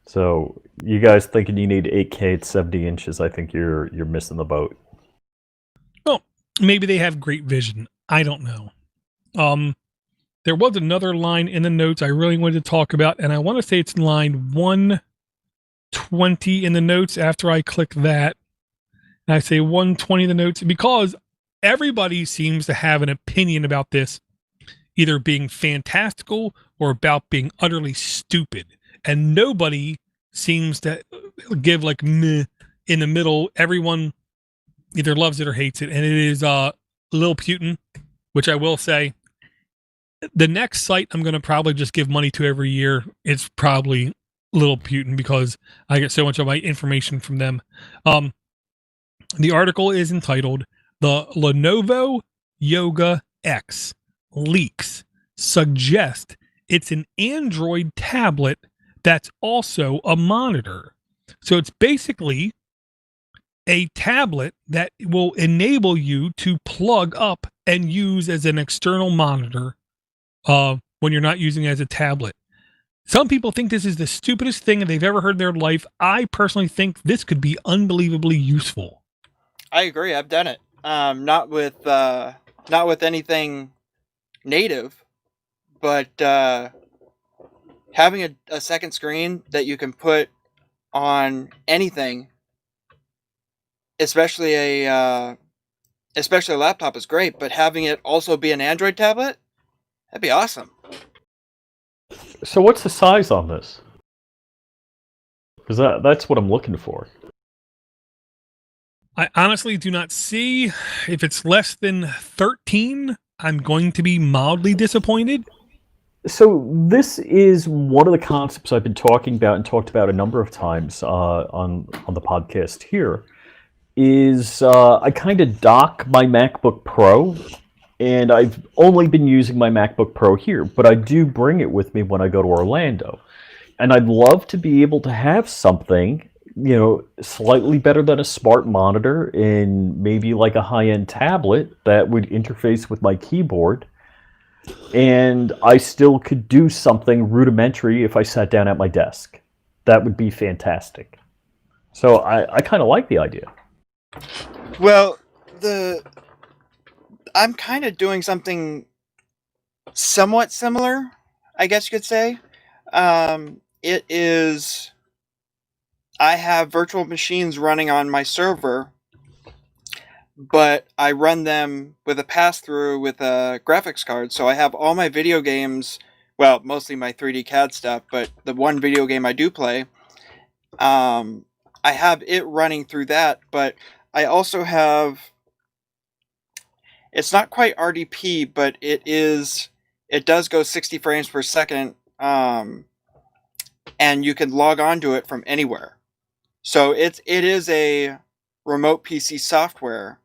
So you guys thinking you need 8K at 70 inches? I think you're missing the boat. Well, maybe they have great vision. I don't know. There was another line in the notes I really wanted to talk about, and I want to say it's line 120 in the notes after I click that. And I say 120 in the notes because everybody seems to have an opinion about this, either being fantastical or about being utterly stupid. And nobody seems to give like meh in the middle. Everyone either loves it or hates it. And it is Lil Putin, which I will say, the next site I'm going to probably just give money to every year, it's probably Lil Putin because I get so much of my information from them. The article is entitled, "The Lenovo Yoga X Leaks Suggest It's an Android tablet that's also a monitor." So it's basically a tablet that will enable you to plug up and use as an external monitor when you're not using it as a tablet. Some people think this is the stupidest thing that they've ever heard in their life. I personally think this could be unbelievably useful. I agree. I've done it. Not with anything native, but having a second screen that you can put on anything, especially a laptop, is great. But having it also be an Android tablet, that'd be awesome. So what's the size on this? Because that's what I'm looking for. I honestly do not see. If it's less than 13, I'm going to be mildly disappointed. So this is one of the concepts I've been talking about and talked about a number of times on the podcast here, is I kind of dock my MacBook Pro, and I've only been using my MacBook Pro here, but I do bring it with me when I go to Orlando. And I'd love to be able to have something, you know, slightly better than a smart monitor and maybe like a high-end tablet that would interface with my keyboard. And I still could do something rudimentary if I sat down at my desk. That would be fantastic. So I kind of like the idea. Well, I'm kind of doing something somewhat similar, I guess you could say. It is, I have virtual machines running on my server but I run them with a pass-through with a graphics card. So I have all my video games, well, mostly my 3D CAD stuff, but the one video game I do play, I have it running through that, but I also have, it's not quite RDP, but it does go 60 frames per second, and you can log on to it from anywhere. So it is a remote PC software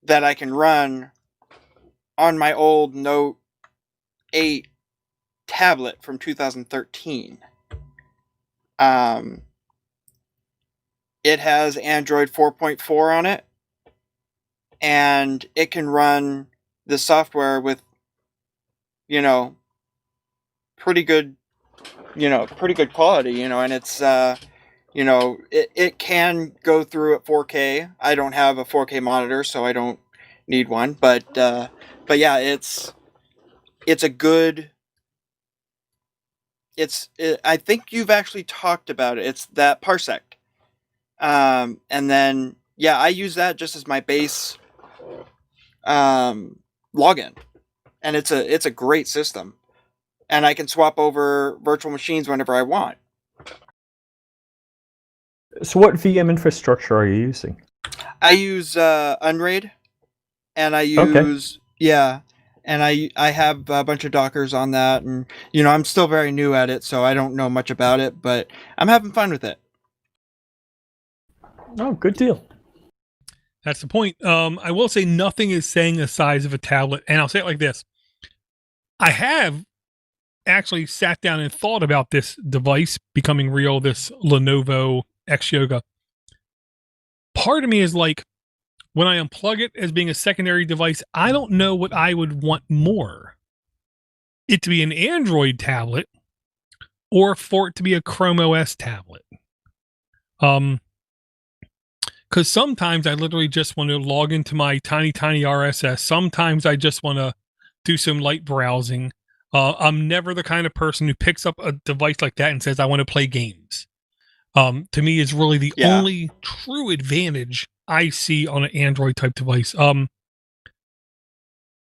that I can run on my old Note 8 tablet from 2013. It has Android 4.4 on it, and it can run the software with, pretty good quality, and it's, it can go through at 4K. I don't have a 4K monitor, so I don't need one, but yeah, it's a good, I think you've actually talked about it. It's that Parsec. And then, yeah, I use that just as my base login, and it's a great system, and I can swap over virtual machines whenever I want. So what VM infrastructure are you using? I use Unraid, and I use and I have a bunch of Dockers on that, and I'm still very new at it, so I don't know much about it, but I'm having fun with it. Oh, good deal. That's the point. I will say nothing is saying the size of a tablet, and I'll say it like this. I have actually sat down and thought about this device becoming real, this Lenovo X Yoga. Part of me is like, when I unplug it as being a secondary device, I don't know what I would want more. It to be an Android tablet, or for it to be a Chrome OS tablet. Because sometimes I literally just want to log into my tiny RSS. Sometimes I just want to do some light browsing. I'm never the kind of person who picks up a device like that and says, I want to play games. To me, is really the only true advantage I see on an Android type device.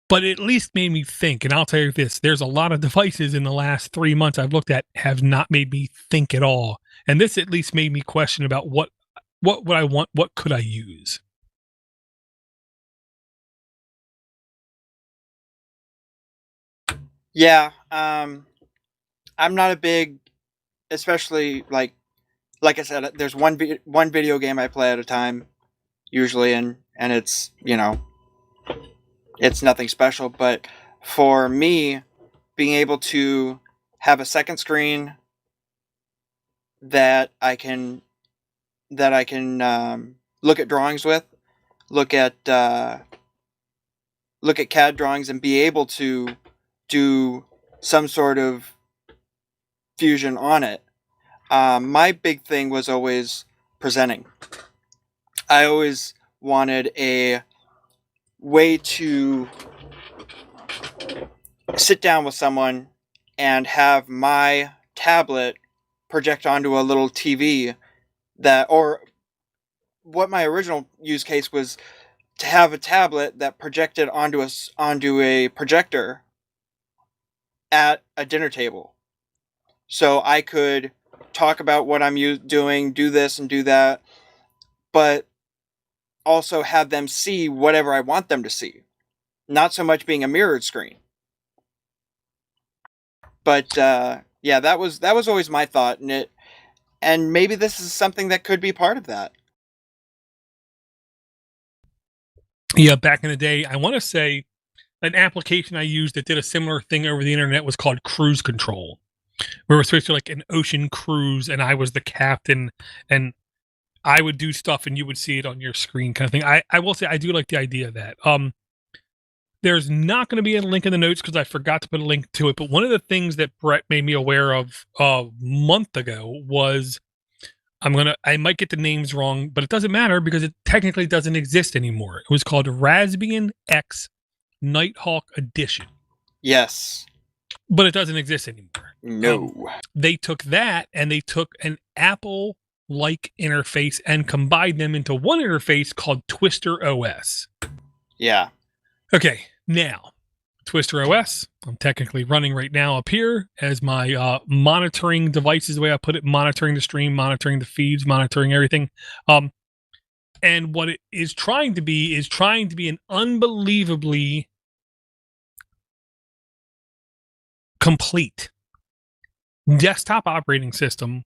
But it at least made me think, and I'll tell you this, there's a lot of devices in the last 3 months I've looked at have not made me think at all. And this at least made me question about what would I want? What could I use? Yeah, I'm not a big, especially like I said, there's one video game I play at a time, usually, and it's it's nothing special. But for me, being able to have a second screen that I can look at drawings with, look at CAD drawings, and be able to do some sort of fusion on it. My big thing was always presenting. I always wanted a way to sit down with someone and have my tablet project onto a little TV or what my original use case was, to have a tablet that projected onto a projector at a dinner table. So I could talk about what I'm doing, do this and do that, but also have them see whatever I want them to see. Not so much being a mirrored screen. But yeah, that was always my thought, and maybe this is something that could be part of that. Yeah, back in the day, I want to say an application I used that did a similar thing over the internet was called Cruise Control. We were supposed to like an ocean cruise, and I was the captain, and I would do stuff, and you would see it on your screen, kind of thing. I will say I do like the idea of that. There's not going to be a link in the notes because I forgot to put a link to it. But one of the things that Brett made me aware of a month ago was I might get the names wrong, but it doesn't matter because it technically doesn't exist anymore. It was called Raspbian X Nighthawk Edition. Yes. But it doesn't exist anymore. No. They took that and they took an Apple like interface and combined them into one interface called Twister OS. Yeah. Okay, now Twister OS, I'm technically running right now up here as my monitoring devices, the way I put it, monitoring the stream, monitoring the feeds, monitoring everything. And what it is trying to be an unbelievably complete desktop operating system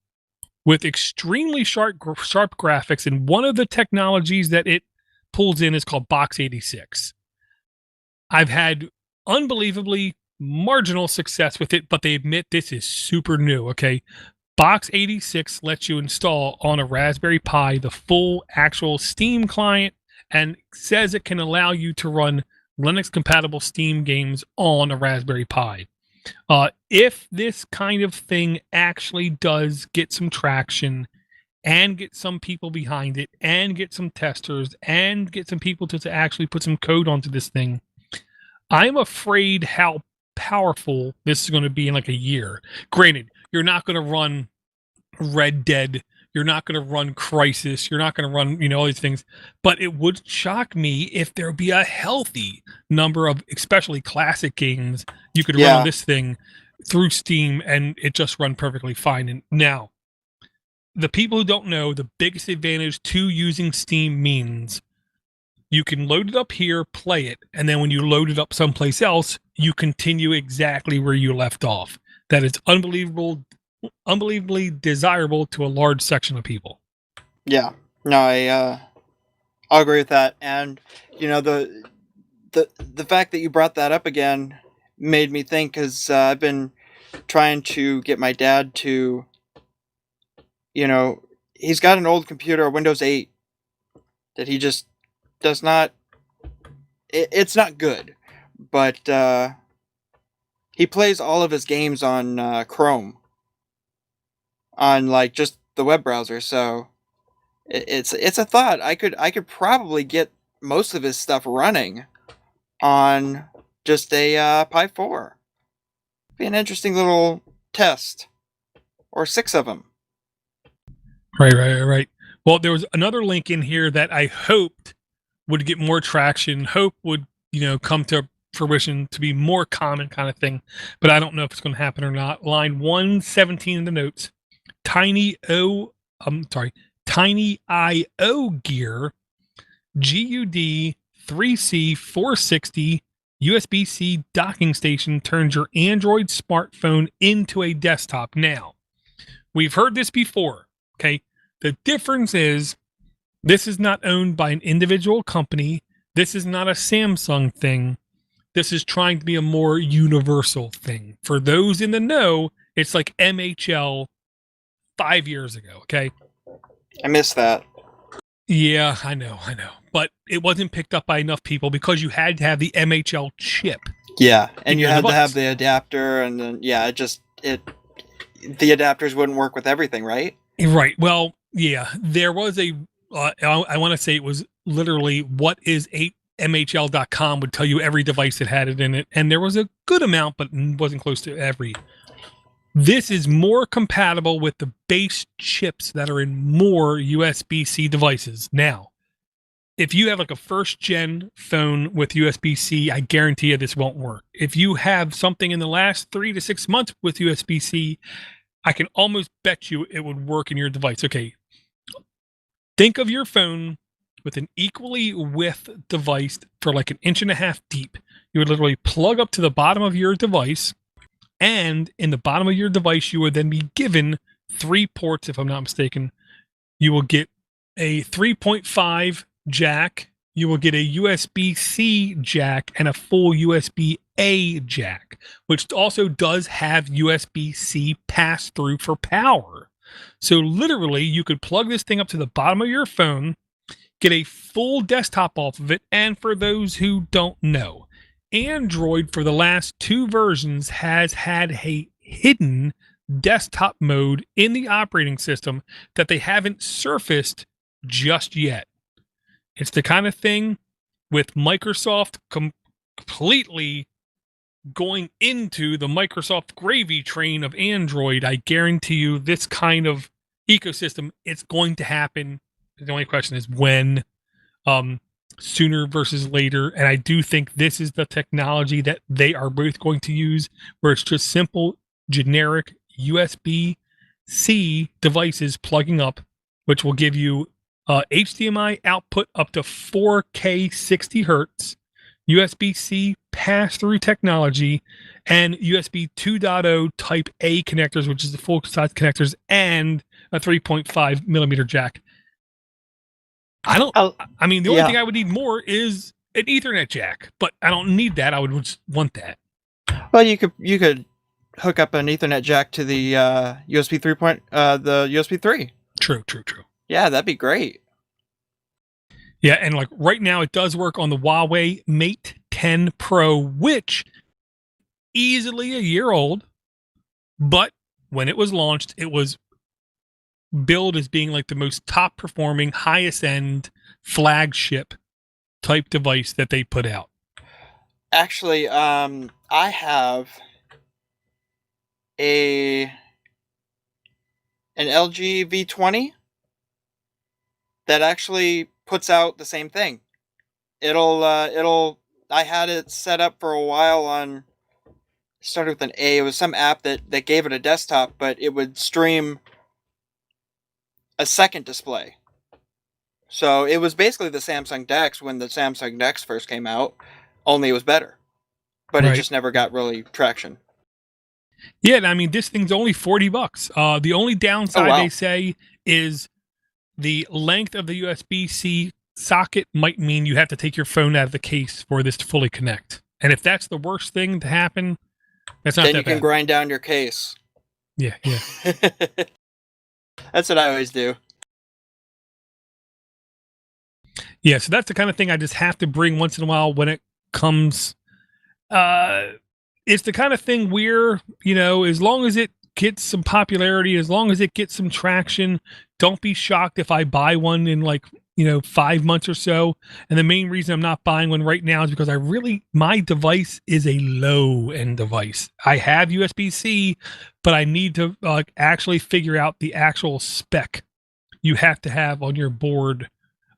with extremely sharp graphics. And one of the technologies that it pulls in is called Box86. I've had unbelievably marginal success with it, but they admit this is super new. Okay. Box86 lets you install on a Raspberry Pi the full actual Steam client and says it can allow you to run Linux compatible Steam games on a Raspberry Pi. If this kind of thing actually does get some traction and get some people behind it and get some testers and get some people to actually put some code onto this thing, I'm afraid how powerful this is going to be in like a year. Granted, you're not going to run Red Dead. You're not going to run Crisis. You're not going to run, all these things. But it would shock me if there would be a healthy number of, especially classic games, you could run on this thing through Steam and it just run perfectly fine. And now, the people who don't know, the biggest advantage to using Steam means you can load it up here, play it, and then when you load it up someplace else, you continue exactly where you left off. That is unbelievably desirable to a large section of people. Yeah. No, I'll agree with that. And the fact that you brought that up again made me think, because I've been trying to get my dad to, he's got an old computer, a Windows 8, that he just does not, it's not good, but he plays all of his games on Chrome, on like just the web browser. So it's a thought. I could probably get most of his stuff running on just a Pi 4. Be an interesting little test, or 6 of them. Right. Well, there was another link in here that I hoped would get more traction, hope would, come to fruition to be more common kind of thing, but I don't know if it's going to happen or not. Line 117 in the notes, Tiny IO gear, GUD 3C 460 USB-C docking station turns your Android smartphone into a desktop. Now, we've heard this before, okay? The difference is this is not owned by an individual company. This is not a Samsung thing. This is trying to be a more universal thing. For those in the know, it's like MHL 5 years ago, okay? I missed that. Yeah, I know. But it wasn't picked up by enough people because you had to have the MHL chip. Yeah, and you had to have the adapter, and then the adapters wouldn't work with everything, right? Right. Well, yeah, there was I want to say it was literally what is MHL.com would tell you every device that had it in it, and there was a good amount, but wasn't close to every. This is more compatible with the base chips that are in more USB-C devices. Now, if you have like a first-gen phone with USB-C, I guarantee you this won't work. If you have something in the last 3 to 6 months with USB-C, I can almost bet you it would work in your device. Okay, think of your phone with an equally width device for like 1.5 inches deep. You would literally plug up to the bottom of your device, and in the bottom of your device, you would then be given 3 ports, if I'm not mistaken. You will get a 3.5 jack, you will get a USB-C jack, and a full USB-A jack, which also does have USB-C pass-through for power. So literally, you could plug this thing up to the bottom of your phone, get a full desktop off of it, and for those who don't know, Android for the last 2 versions has had a hidden desktop mode in the operating system that they haven't surfaced just yet. It's the kind of thing with Microsoft completely going into the Microsoft gravy train of Android. I guarantee you this kind of ecosystem, it's going to happen. The only question is when, sooner versus later. And I do think this is the technology that they are both going to use, where it's just simple, generic USB-C devices plugging up, which will give you HDMI output up to 4K 60 hertz, USB-C pass-through technology, and USB 2.0 Type A connectors, which is the full-size connectors, and a 3.5 millimeter jack. I mean, the only thing I would need more is an Ethernet jack, but I don't need that. I would just want that. Well, you could hook up an Ethernet jack to the USB 3. The USB 3. True. Yeah, that'd be great. Yeah, and like right now, it does work on the Huawei Mate 10 Pro, which easily a year old, but when it was launched, it was billed as being like the most top performing, highest end flagship type device that they put out. Actually, I have an LG V20 that actually puts out the same thing. I had it set up for a while on, started with an A. It was some app that gave it a desktop, but it would stream a second display. So it was basically the Samsung DeX when the Samsung DeX first came out, only it was better. But It just never got really traction. Yeah, I mean, this thing's only $40. The only downside they say is the length of the USB-C socket might mean you have to take your phone out of the case for this to fully connect. And if that's the worst thing to happen, that's not then that you can bad. grind down your case. Yeah. That's what I always do. Yeah, so that's the kind of thing I just have to bring once in a while when it comes. It's the kind of thing where, as long as it gets some popularity, as long as it gets some traction, don't be shocked if I buy one in 5 months or so. And the main reason I'm not buying one right now is because my device is a low end device. I have USB-C, but I need to actually figure out the actual spec you have to have on your board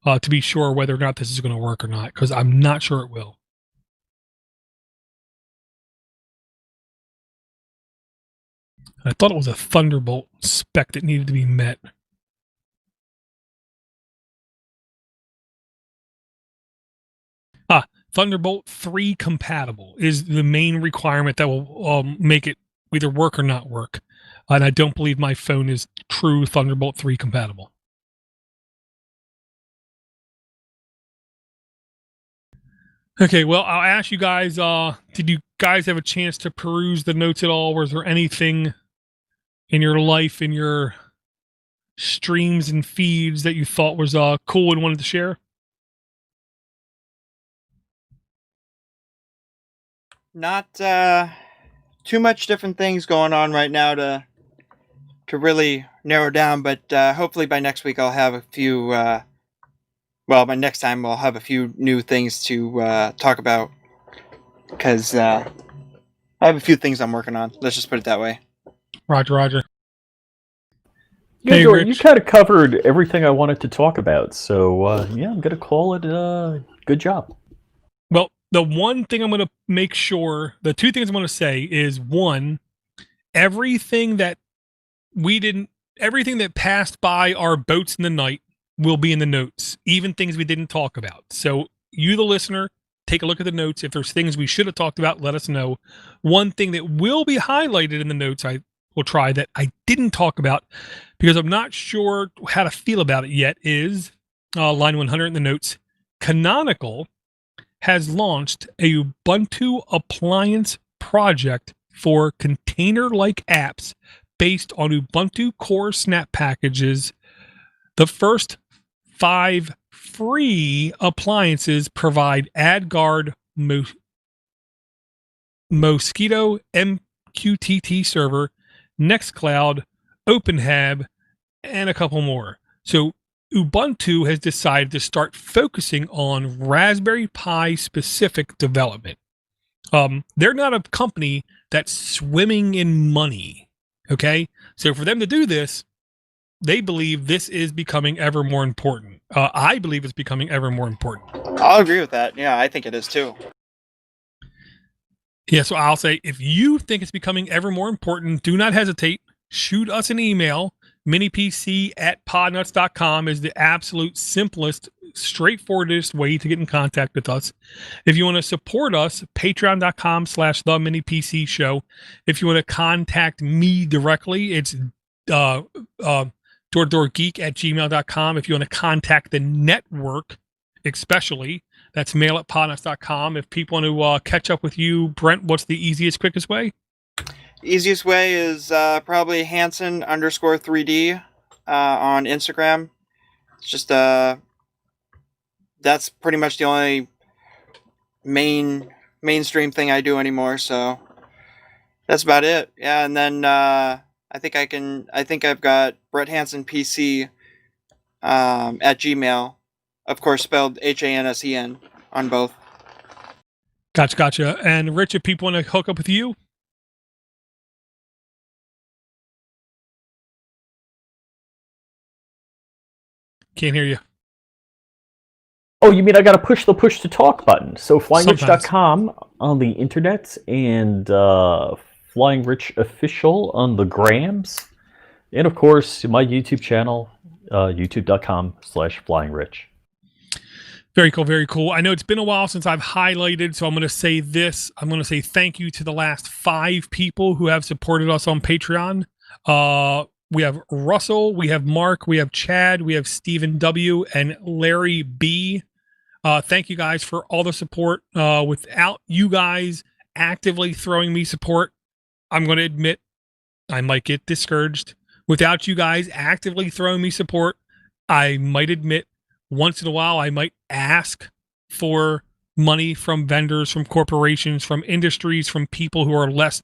to be sure whether or not this is going to work or not, because I'm not sure it will. I thought it was a Thunderbolt spec that needed to be met. Thunderbolt 3 compatible is the main requirement that will make it either work or not work. And I don't believe my phone is true Thunderbolt 3 compatible. Okay, well, I'll ask you guys, did you guys have a chance to peruse the notes at all? Was there anything in your life, in your streams and feeds that you thought was cool and wanted to share? Not too much different things going on right now to really narrow down, but hopefully by next week I'll have a few by next time I'll have a few new things to talk about, because I have a few things I'm working on. Let's just put it that way. Roger. Yeah, Jordan, you kind of covered everything I wanted to talk about, so I'm going to call it good job. Well, the one thing I'm going to make sure, the two things I'm going to say is, one, everything that passed by our boats in the night will be in the notes, even things we didn't talk about. So you, the listener, take a look at the notes. If there's things we should have talked about, let us know. One thing that will be highlighted in the notes, I will try, that I didn't talk about because I'm not sure how to feel about it yet, is line 100 in the notes. Canonical has launched a Ubuntu appliance project for container-like apps based on Ubuntu Core Snap packages. The first 5 free appliances provide AdGuard, Mosquito MQTT server, Nextcloud, OpenHAB, and a couple more. So Ubuntu has decided to start focusing on Raspberry Pi specific development. They're not a company that's swimming in money. Okay. So for them to do this, they believe this is becoming ever more important. I believe it's becoming ever more important. I'll agree with that. Yeah, I think it is too. Yeah, so I'll say, if you think it's becoming ever more important, do not hesitate. Shoot us an email. minipc@podnutz.com is the absolute simplest, straightforwardest way to get in contact with us. If you want to support us, patreon.com/the minipc show. If you want to contact me directly, it's doorgeek@gmail.com. If you want to contact the network, especially, that's mail@podnutz.com. If people want to catch up with you, Brent, what's the easiest, quickest way? Easiest way is probably Hansen_3D on Instagram. It's just that's pretty much the only mainstream thing I do anymore. So that's about it. Yeah, and then I think I've got Brett Hansen PC at Gmail. Of course, spelled Hansen on both. Gotcha. And Rich, if people want to hook up with you? Can't hear you. Oh, you mean I got to push the push to talk button? So flyingrich.com on the internet and Flying Rich Official on the grams. And of course, my YouTube channel, youtube.com/flyingrich. Very cool. I know it's been a while since I've highlighted, so I'm going to say this. I'm going to say thank you to the last 5 people who have supported us on Patreon. We have Russell, we have Mark, we have Chad, we have Stephen W, and Larry B. Thank you guys for all the support. Without you guys actively throwing me support, I'm going to admit I might get discouraged. Without you guys actively throwing me support, I might admit once in a while I might ask for money from vendors, from corporations, from industries, from people who are less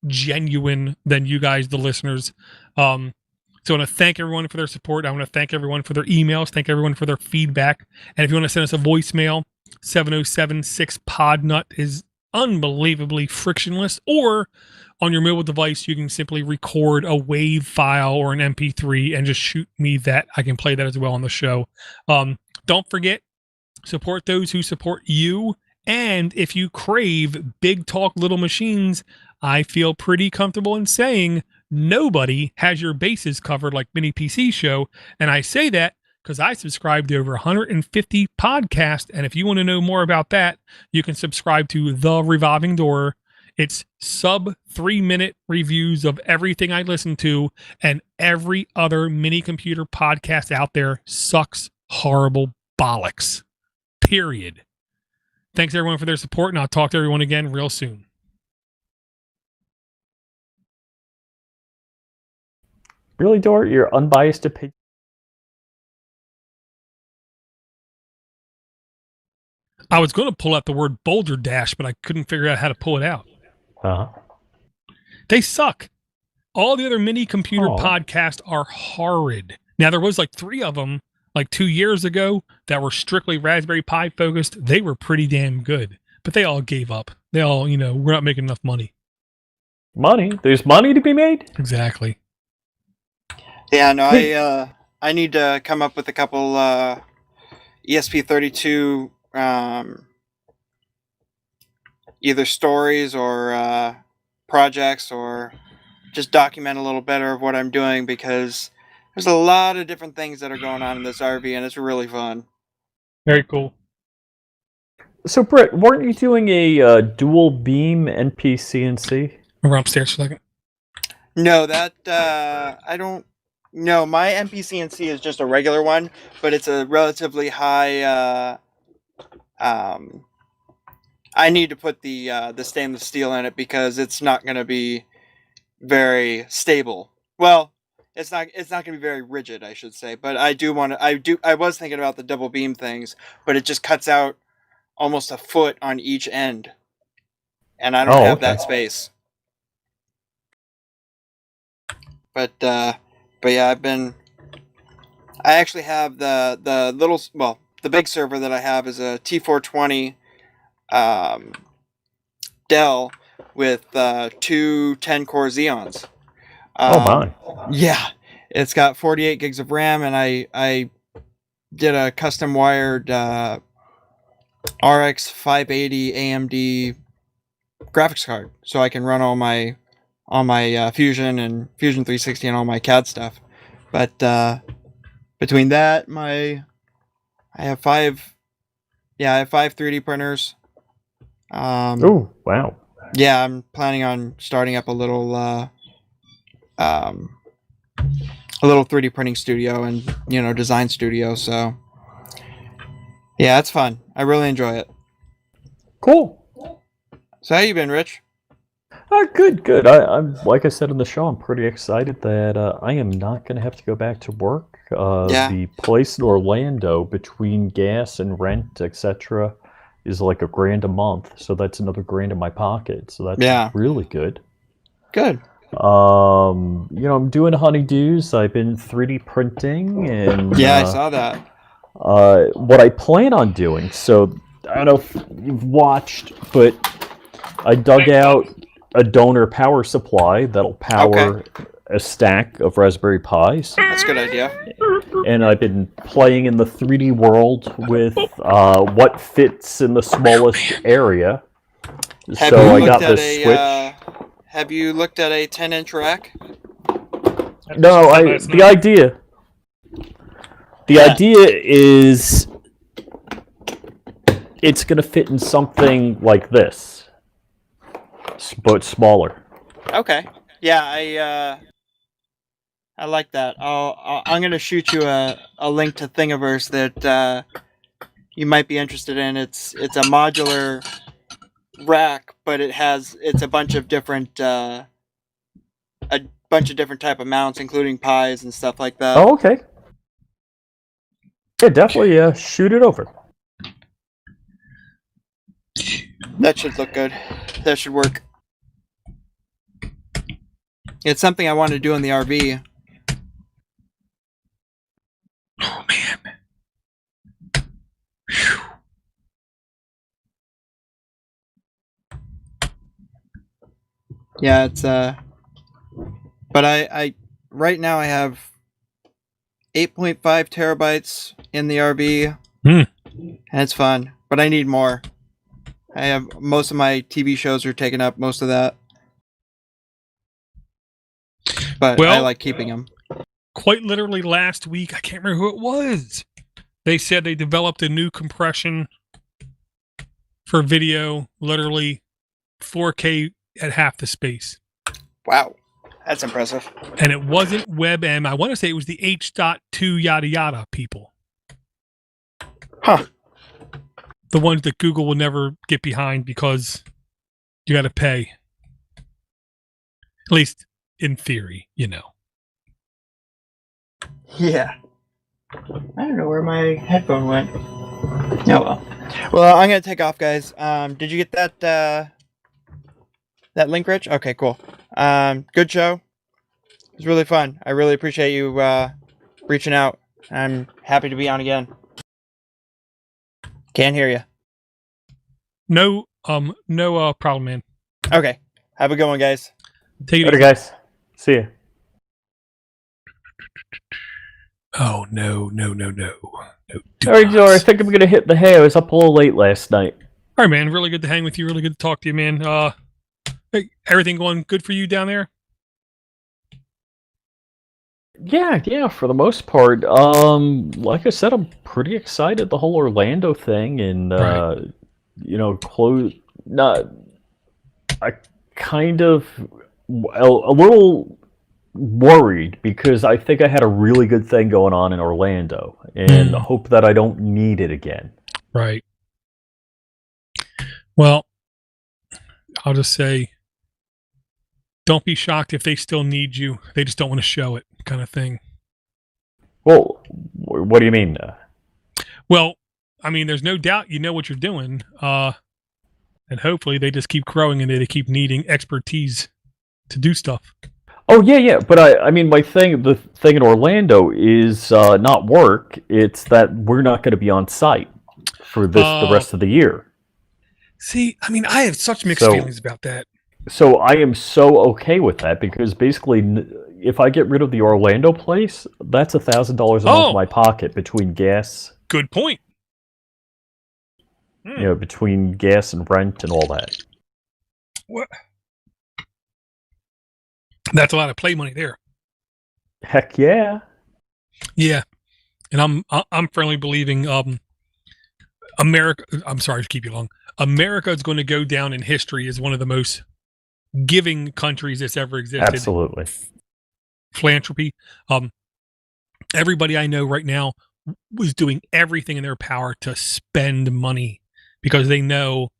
genuine than you guys, the listeners. So I want to thank everyone for their support. I want to thank everyone for their emails, thank everyone for their feedback. And if you want to send us a voicemail, 707-6-PODNUT is unbelievably frictionless, or on your mobile device, you can simply record a WAV file or an MP3 and just shoot me that. I can play that as well on the show. Don't forget, support those who support you. And if you crave big talk, little machines, I feel pretty comfortable in saying nobody has your bases covered like Mini PC Show. And I say that because I subscribe to over 150 podcasts. And if you want to know more about that, you can subscribe to The Revolving Door. It's sub 3-minute reviews of everything I listen to, and every other mini computer podcast out there sucks horrible bollocks. Period. Thanks everyone for their support, and I'll talk to everyone again real soon. Really, Dor? Your unbiased opinion? I was going to pull out the word Boulder Dash, but I couldn't figure out how to pull it out. Uh-huh. They suck. All the other mini computer podcasts are horrid. Now, there was like 3 of them like 2 years ago that were strictly Raspberry Pi focused. They were pretty damn good, but they all gave up. They all, we're not making enough money. Money? There's money to be made? Exactly. Yeah, no, I need to come up with a couple ESP32 either stories or projects, or just document a little better of what I'm doing, because there's a lot of different things that are going on in this RV, and it's really fun. Very cool. So, Britt, weren't you doing a dual beam NP-CNC? We're upstairs for a second. No, that I don't. No, my NP-CNC is just a regular one, but it's a relatively high. I need to put the stainless steel in it because it's not going to be very stable. Well, it's not going to be very rigid, I should say. But I was thinking about the double beam things, but it just cuts out almost a foot on each end, and I don't have that space. But yeah, I actually have the little, well, the big server that I have is a T420 Dell with 2 10-core Xeons. Oh my! Yeah, It's got 48 gigs of RAM, and I did a custom wired RX 580 AMD graphics card, so I can run all my Fusion and Fusion 360 and all my CAD stuff. But between that, I have five 3D printers. Oh, wow. Yeah, I'm planning on starting up a little 3D printing studio and design studio. So yeah, it's fun. I really enjoy it. Cool. So how you been, Rich? Good. I'm like I said in the show, I'm pretty excited that I am not going to have to go back to work. Yeah. The place in Orlando, between gas and rent, etc., is like $1,000 a month. So that's another $1,000 in my pocket. So that's really good. Good. I'm doing honeydews. I've been 3D printing, and I saw that. what I plan on doing. So I don't know if you've watched, but I dug out a donor power supply that'll power a stack of Raspberry Pis. That's a good idea. And I've been playing in the 3D world with what fits in the smallest area. So I got this Switch. Have you looked at a 10-inch rack? No, the idea is it's going to fit in something like this, but smaller. Okay. Yeah, I like that. I'm going to shoot you a link to Thingiverse that you might be interested in. It's a modular rack, but it's a bunch of different type of mounts, including pies and stuff like that. Oh, okay. Yeah, definitely shoot it over. That should look good. That should work. It's something I want to do in the RV. Oh man. Yeah, it's but I right now I have 8.5 terabytes in the RV, and it's fun. But I need more. I have most of my TV shows are taking up most of that, but I like keeping them. Quite literally last week, I can't remember who it was. They said they developed a new compression for video, literally 4K at half the space. Wow, that's impressive. And it wasn't WebM. I want to say it was the H.2 yada yada people. Huh. The ones that Google will never get behind because you got to pay. At least in theory, Yeah. I don't know where my headphone went. Oh well. Well, I'm gonna take off, guys. Did you get that link, Rich? Okay, cool. Good show. It was really fun. I really appreciate you reaching out. I'm happy to be on again. Can't hear you. No problem, man. Okay. Have a good one, guys. Take it easy, guys. See ya. Oh, no. All right, Joe, I think I'm going to hit the hay. I was up a little late last night. All right, man. Really good to hang with you. Really good to talk to you, man. Hey, everything going good for you down there? Yeah, for the most part. Like I said, I'm pretty excited. The whole Orlando thing, and Right. I kind of a little worried because I think I had a really good thing going on in Orlando, and hope that I don't need it again. Right. Well, I'll just say, don't be shocked if they still need you. They just don't want to show it, kind of thing. Well, what do you mean? Well, I mean, there's no doubt you know what you're doing, and hopefully they just keep growing and they keep needing expertise to do stuff. Oh yeah, but I mean, the thing in Orlando is not work. It's that we're not going to be on site for the rest of the year. See, I mean, I have such mixed feelings about that. So I am so okay with that because basically, if I get rid of the Orlando place, that's $1,000 a month in my pocket between gas. Good point. Between gas and rent and all that. What? That's a lot of play money there. Heck yeah. Yeah, and I'm firmly believing America. I'm sorry to keep you long. America is going to go down in history as one of the most giving countries that's ever existed. Absolutely. Philanthropy. Everybody I know right now was doing everything in their power to spend money because they know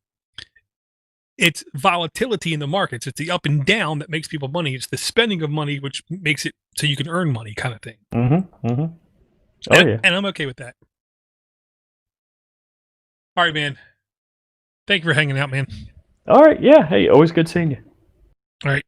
it's volatility in the markets. It's the up and down that makes people money. It's the spending of money which makes it so you can earn money, kind of thing. Yeah. And I'm okay with that. All right, man. Thank you for hanging out, man. All right. Yeah. Hey, always good seeing you. All right.